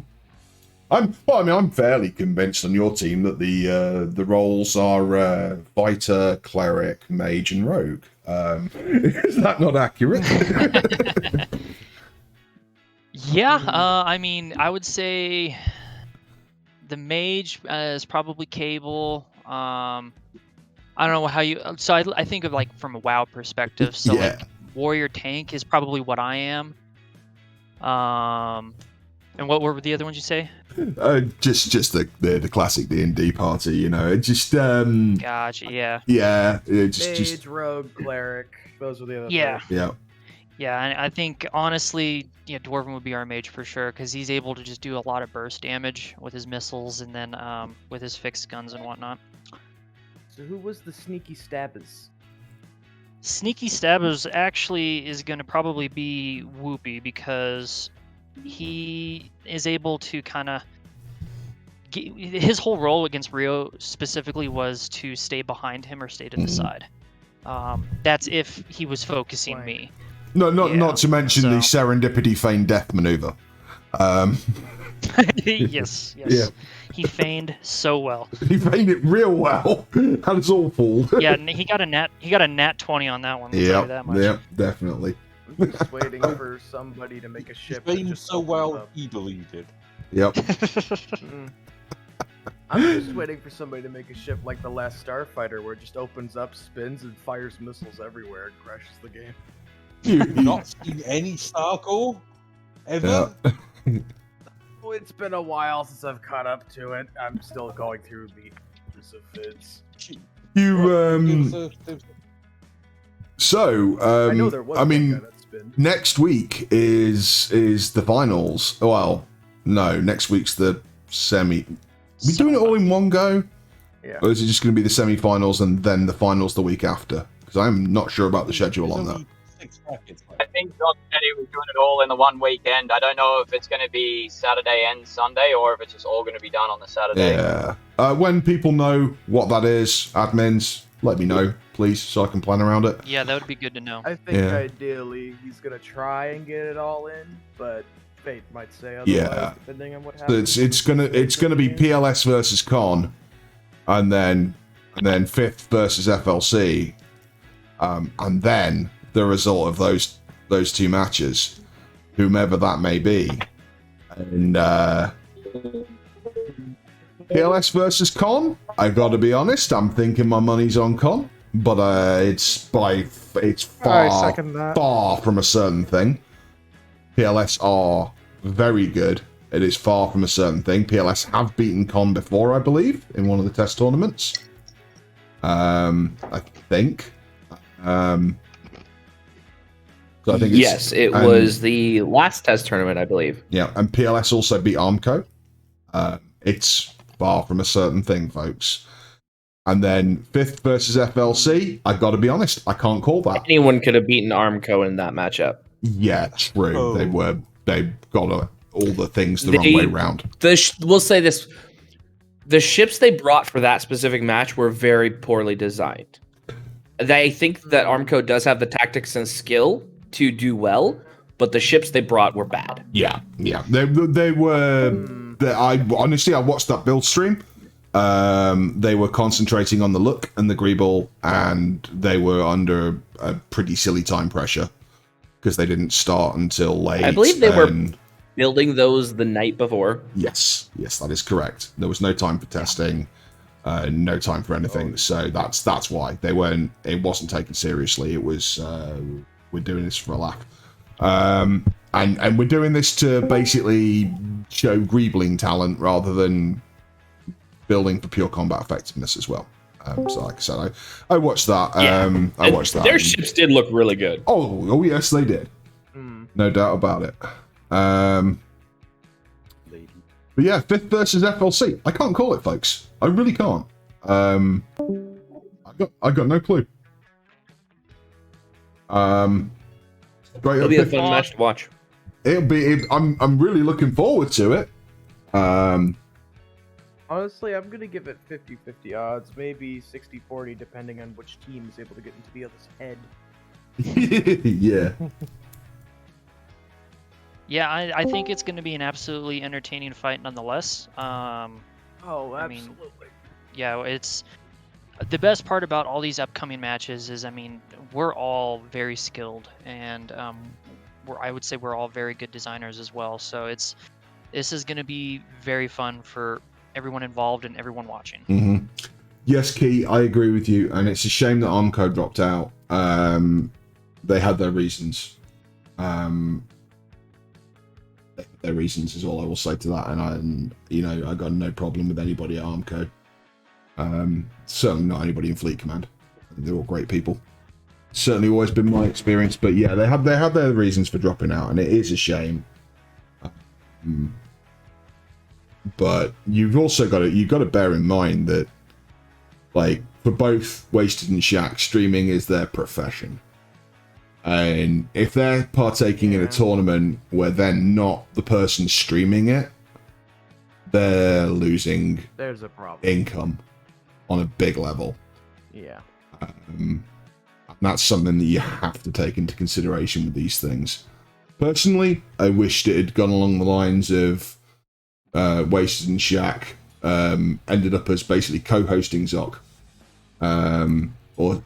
I'm fairly convinced on your team that the roles are fighter, cleric, mage, and rogue. Is that not accurate? Yeah, I mean, I would say the mage is probably Cable. I don't know how you. So I think of like from a WoW perspective. So Yeah. like warrior tank is probably what I am. And what were the other ones you say? Just the classic D&D party, you know. It just Gotcha. Yeah. yeah, it's Mage, just rogue, cleric. Those were the other. Yeah. three. yeah. Yeah, and I think honestly, yeah, Dwarven would be our mage for sure because he's able to just do a lot of burst damage with his missiles and then with his fixed guns and whatnot. So who was the sneaky stabbers? Sneaky Stabbers actually is going to probably be Whoopie because he is able to kind of his whole role against Rio specifically was to stay behind him or stay to the side. That's if he was focusing me. No, not to mention the serendipity feign death maneuver. Yes. Yeah. He feigned so well. He feigned it real well. That is awful. Yeah, and he got a nat 20 on that one. I'll tell you that much. Yep, definitely. I'm just waiting for somebody to make a ship. that Playing just so opens well, up. he believed it. Yep. I'm just waiting for somebody to make a ship like the last Starfighter, where it just opens up, spins, and fires missiles everywhere and crashes the game. You've not seen any Starcore ever? Oh, it's been a while since I've caught up to it. I'm still going through meters of vids. So I know there was I one mean, guy that spin. next week is the finals. Well, no, next week's the semi. We doing it all in one go? Yeah. Or is it just going to be the semi-finals and then the finals the week after? Because I'm not sure about the schedule on that. I think John said he was doing it all in the one weekend. I don't know if it's going to be Saturday and Sunday or if it's just all going to be done on the Saturday. Yeah. When people know what that is, admins, let me know, please, so I can plan around it. Yeah, that would be good to know. I think Yeah. ideally he's gonna try and get it all in, but fate might say otherwise, Yeah. depending on what So happens. it's gonna be PLS versus Con, and then Fifth versus FLC, and then the result of those two matches, whomever that may be, and PLS versus Con. I gotta be honest, I'm thinking my money's on Con. but it's far second that. far from a certain thing. PLS are very good. It is far from a certain thing. PLS have beaten Con before, I believe, in one of the test tournaments. I think. So I think yes, it was the last test tournament, I believe. Yeah, and PLS also beat Armco. It's far from a certain thing, folks. And then 5th versus FLC, I got to be honest, I can't call that. Anyone could have beaten Armco in that matchup. Yeah, true. They got all the things the wrong way round. We'll say this: the ships they brought for that specific match were very poorly designed. They think that Armco does have the tactics and skill to do well, but the ships they brought were bad. Yeah. They were. I watched that build stream. They were concentrating on the look and the greeble, and they were under a pretty silly time pressure because they didn't start until late. I believe they were building those the night before. Yes, that is correct. There was no time for testing, no time for anything. So that's why they weren't. It wasn't taken seriously. It was we're doing this for a laugh, and we're doing this to basically show greebling talent rather than building for pure combat effectiveness as well. So like I said, I watched that. I watched that. Their ships did look really good. Oh yes, they did. No doubt about it. But yeah, 5th versus FLC. I can't call it, folks. I really can't. I got no clue. It'll be a fun match to watch. I'm really looking forward to it. Honestly, I'm going to give it 50-50 odds, maybe 60-40, depending on which team is able to get into the other's head. Yeah. Yeah, I think it's going to be an absolutely entertaining fight nonetheless. Oh, absolutely. It's the best part about all these upcoming matches is, we're all very skilled, and I would say we're all very good designers as well. So this is going to be very fun for everyone involved and everyone watching. Mm-hmm. Yes, Key, I agree with you, and it's a shame that Armco dropped out. They had their reasons. Their reasons is all I will say to that, and I got no problem with anybody at Armco. Certainly not anybody in Fleet Command. They're all great people. Certainly always been my experience, but yeah, they had their reasons for dropping out, and it is a shame. But you've got to bear in mind that, like, for both Wasted and Shaq, streaming is their profession. And if they're partaking in a tournament where they're not the person streaming it, they're losing There's a problem. income on a big level. Yeah. That's something that you have to take into consideration with these things. Personally, I wished it had gone along the lines of Wasted and Shaq ended up as basically co-hosting Zoc, or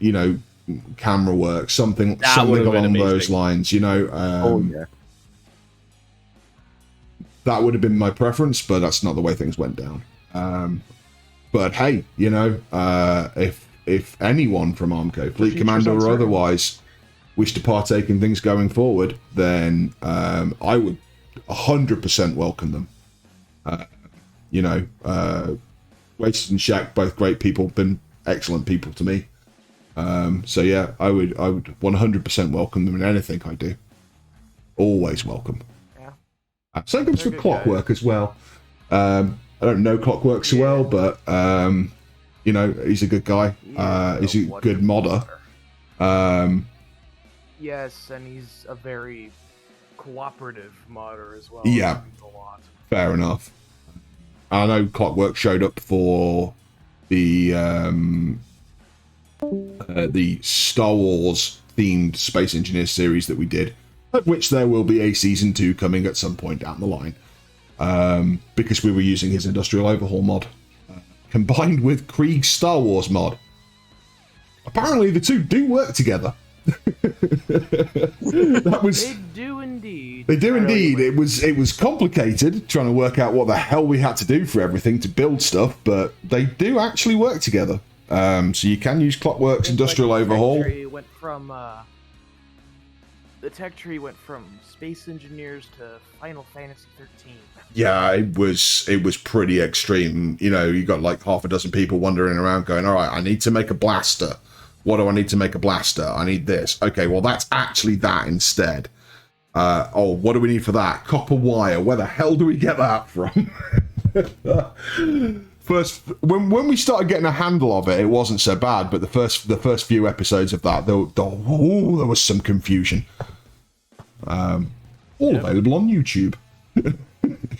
camera work, something along those lines. That would have been my preference, but that's not the way things went down. But hey, if anyone from Armco, Fleet Commander or otherwise, wish to partake in things going forward, then I would 100% welcome them. Wasted and Shaq, both great people, been excellent people to me. So yeah, I would 100% welcome them in anything I do. Always welcome. Yeah. Same goes for Clockwork as well. I don't know Clockwork so well, but he's a good guy. He's a good modder. Yes, and he's a very cooperative modder as well. Yeah. Fair enough. I know Clockwork showed up for the Star Wars themed Space Engineer series that we did, of which there will be a season 2 coming at some point down the line, because we were using his Industrial Overhaul mod combined with Krieg's Star Wars mod. Apparently the two do work together. They do indeed. It was complicated trying to work out what the hell we had to do for everything to build stuff, but they do actually work together. So you can use Clockwork's Industrial the Overhaul. Tech tree went from the tech tree went from Space Engineers to Final Fantasy 13. Yeah, it was pretty extreme. You know, you got like half a dozen people wandering around going, all right, I need to make a blaster. What do I need to make a blaster? I need this. Okay, well, that's actually that instead. Oh, what do we need for that? Copper wire. Where the hell do we get that from? First, when we started getting a handle of it, it wasn't so bad. But the first few episodes of that, there was some confusion. All available on YouTube.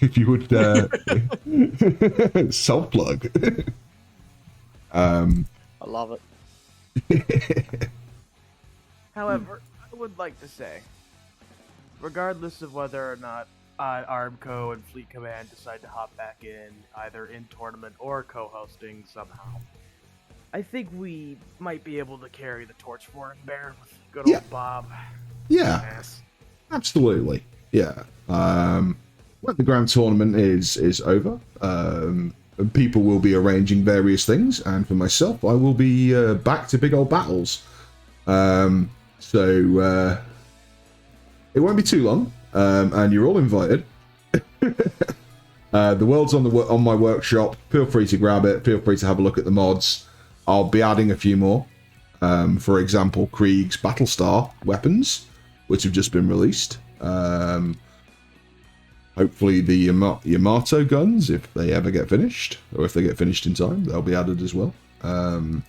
If you would self plug. I love it. However, I would like to say, regardless of whether or not Armco and Fleet Command decide to hop back in, either in tournament or co-hosting somehow, I think we might be able to carry the torch for it, Bear, with good old Bob. Yeah, Yes. absolutely. Yeah. When the grand tournament is over, people will be arranging various things, and for myself, I will be back to big old battles. So it won't be too long, and you're all invited. The world's on my workshop. Feel free to grab it. Feel free to have a look at the mods. I'll be adding a few more. For example, Krieg's Battlestar weapons, which have just been released. Hopefully the Yamato guns, if they ever get finished, or if they get finished in time, they'll be added as well. And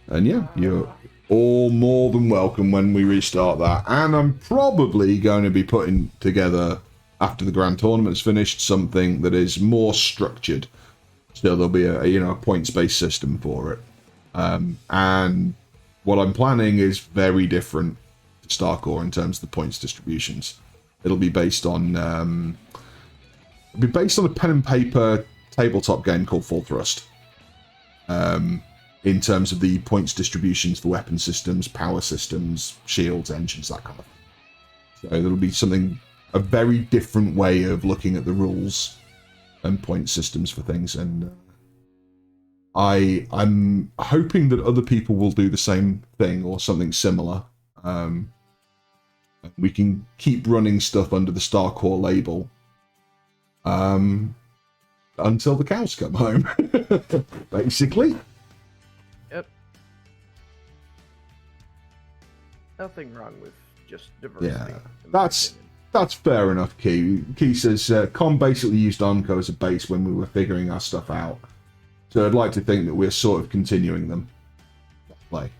yeah, you're all more than welcome when we restart that. And I'm probably going to be putting together, after the grand tournament's finished, something that is more structured. So there'll be a points-based system for it. And what I'm planning is very different to Starcore in terms of the points distributions. It'll be based on a pen and paper tabletop game called Full Thrust. In terms of the points distributions for weapon systems, power systems, shields, engines, that kind of thing. So it'll be a very different way of looking at the rules and point systems for things, and I'm hoping that other people will do the same thing or something similar. We can keep running stuff under the Starcore label until the cows come home, basically. Yep. Nothing wrong with just diversity. Yeah, that's fair enough, Key. Key says, Con basically used Armco as a base when we were figuring our stuff out. So I'd like to think that we're sort of continuing them. Let's play.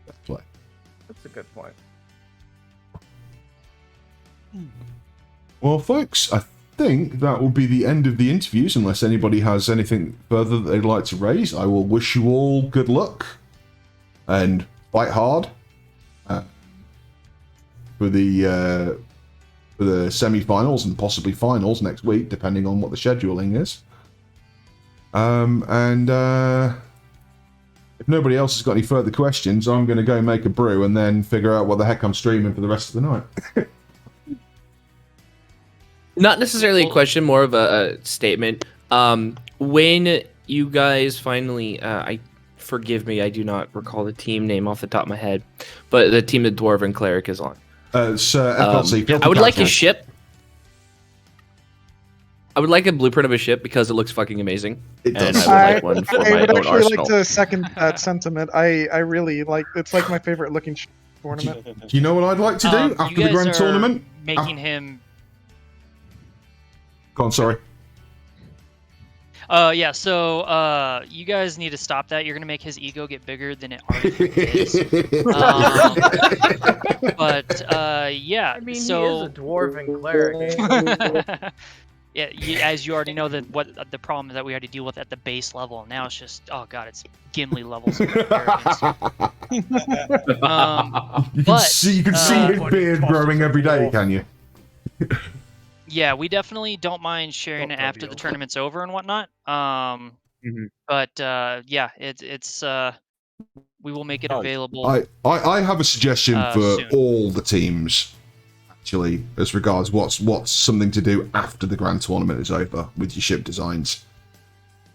That's a good point. Well, folks, I think that will be the end of the interviews, unless anybody has anything further that they'd like to raise. I will wish you all good luck and fight hard for the semi-finals and possibly finals next week, depending on what the scheduling is. If nobody else has got any further questions, I'm going to go make a brew and then figure out what the heck I'm streaming for the rest of the night. Not necessarily a question, more of a statement. When you guys finally, forgive me, I do not recall the team name off the top of my head, but the team that Dwarven Cleric is on. It's FLC. I would like a ship. I would like a blueprint of a ship because it looks fucking amazing. It does. And I would like one for my would own actually arsenal. like to second that sentiment. I really like. It's like my favorite looking tournament. Do you know what I'd like to do after you the guys grand are tournament? making him. Go on, sorry. Yeah, so you guys need to stop that. You're gonna make his ego get bigger than it already is. Yeah. I mean, so he is a dwarven cleric. Yeah, as you already know, what the problem that we had to deal with at the base level. Now it's just, oh god, it's Gimli levels of arrogance. You can see his beard growing every day, can you? Yeah, we definitely don't mind sharing it after the tournament's over and whatnot. But yeah, it's we will make it available. I have a suggestion for soon. all the teams, actually, as regards what's something to do after the grand tournament is over with your ship designs.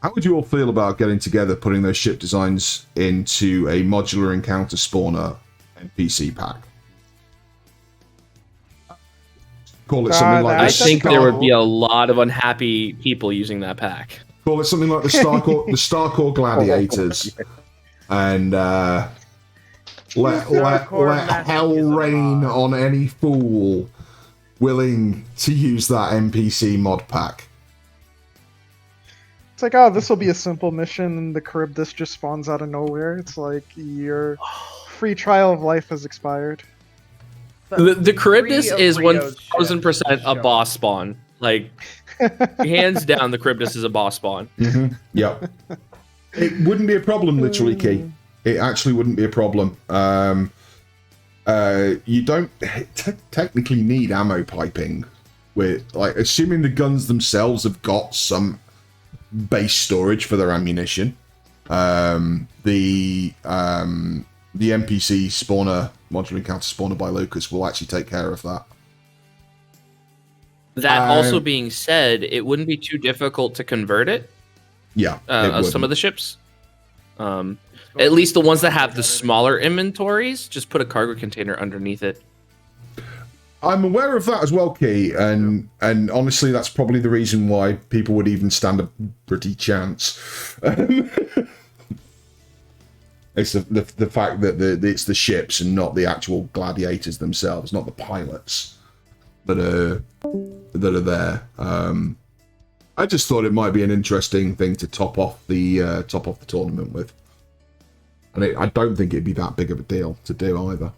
How would you all feel about getting together, putting those ship designs into a modular encounter spawner NPC pack? Call it something like I the think there would be a lot of unhappy people using that pack. Call it something like the Starcore Gladiators, and let hell rain on any fool willing to use that NPC mod pack. It's like, oh, this will be a simple mission, and the Charybdis just spawns out of nowhere. It's like your free trial of life has expired. The Charybdis is 1000% a boss spawn. Like, hands down, the Charybdis is a boss spawn. Mm-hmm. Yep. It wouldn't be a problem, literally, Key. It actually wouldn't be a problem. You don't technically need ammo piping. With like, assuming the guns themselves have got some base storage for their ammunition. The NPC spawner, modular encounter spawner by Lucas, will actually take care of that. That also being said, it wouldn't be too difficult to convert it. Yeah, some of the ships. At least the ones that have the smaller inventories, just put a cargo container underneath it. I'm aware of that as well, Key, and honestly, that's probably the reason why people would even stand a pretty chance. It's the fact that it's the ships and not the actual gladiators themselves, not the pilots that are there. I just thought it might be an interesting thing to top off the tournament with, and I don't think it'd be that big of a deal to do either.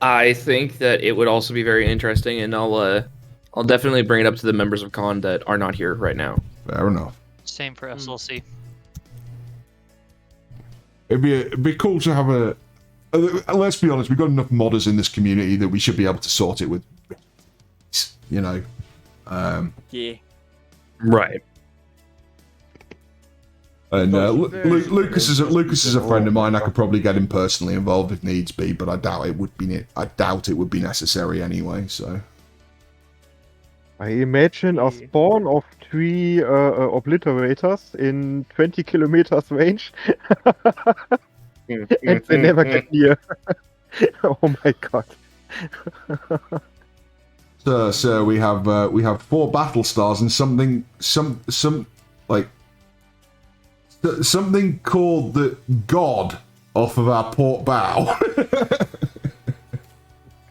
I think that it would also be very interesting, and I'll definitely bring it up to the members of Con that are not here right now. Fair enough. Same for SLC. It'd be cool to have a. Let's be honest, we've got enough modders in this community that we should be able to sort it with. You know. Yeah. Right. And Lucas is a friend of mine. I could probably get him personally involved if needs be, but I doubt it would be. I doubt it would be necessary anyway. So. I imagine a spawn of 3 obliterators in 20 kilometers range, and they never get near. Oh my god! So we have 4 battle stars and something called the God off of our port bow.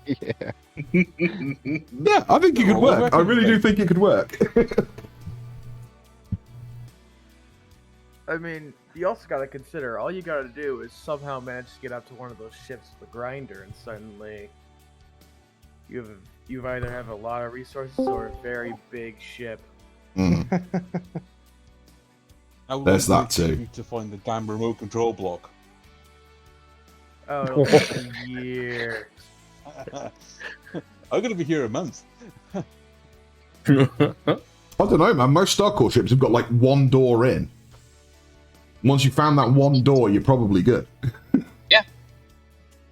Yeah. Yeah, I think it could work. I really do think it could work. I mean, you also got to consider, all you got to do is somehow manage to get up to one of those ships with a grinder, and suddenly you either have a lot of resources or a very big ship. There's that too. To find the damn remote control block. Oh, it'll take a year. I'm gonna be here a month. I don't know, man. Most Starcore ships have got like 1 door in. Once you found that 1 door, you're probably good. Yeah.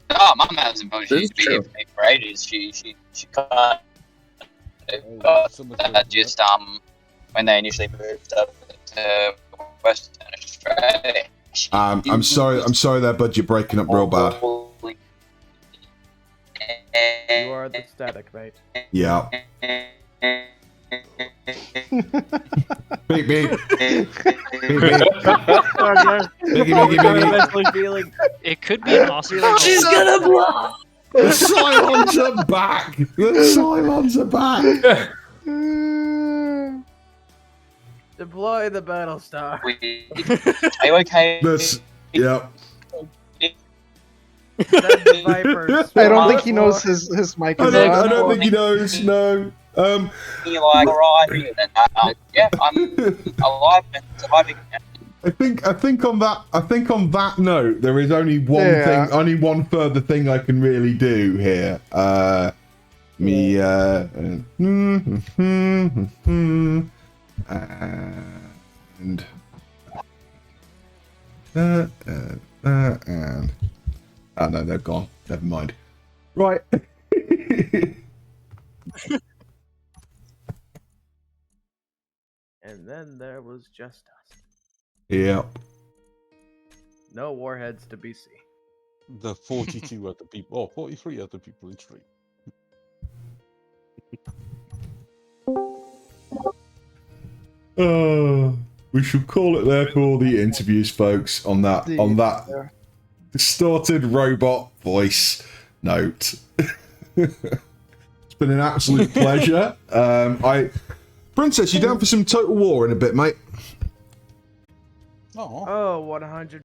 Oh, my mum's in Polish. She used to be here for me for ages. She got just when they initially moved up to Western Australia. I'm sorry there, bud. You're breaking up real bad. You are the static, mate. Yeah. Beep beep. It could be an awesome. She's gonna blow. The Cylons are back. The Cylons are back. Deploy the battle star. Are you okay? Yep. I don't think he knows his mic is on. I don't think he knows. No. You're like, alright, yeah, I'm alive and surviving. I think on that note, there is only one further thing I can really do here. And oh no, they're gone. Never mind. Right. And then there was just us. Yep. No warheads to be seen. The 42 other people, or 43 other people in stream. We should call it there for all the interviews, folks. On that distorted robot voice note. It's been an absolute pleasure. Princess, you down for some Total War in a bit, mate? Oh, 100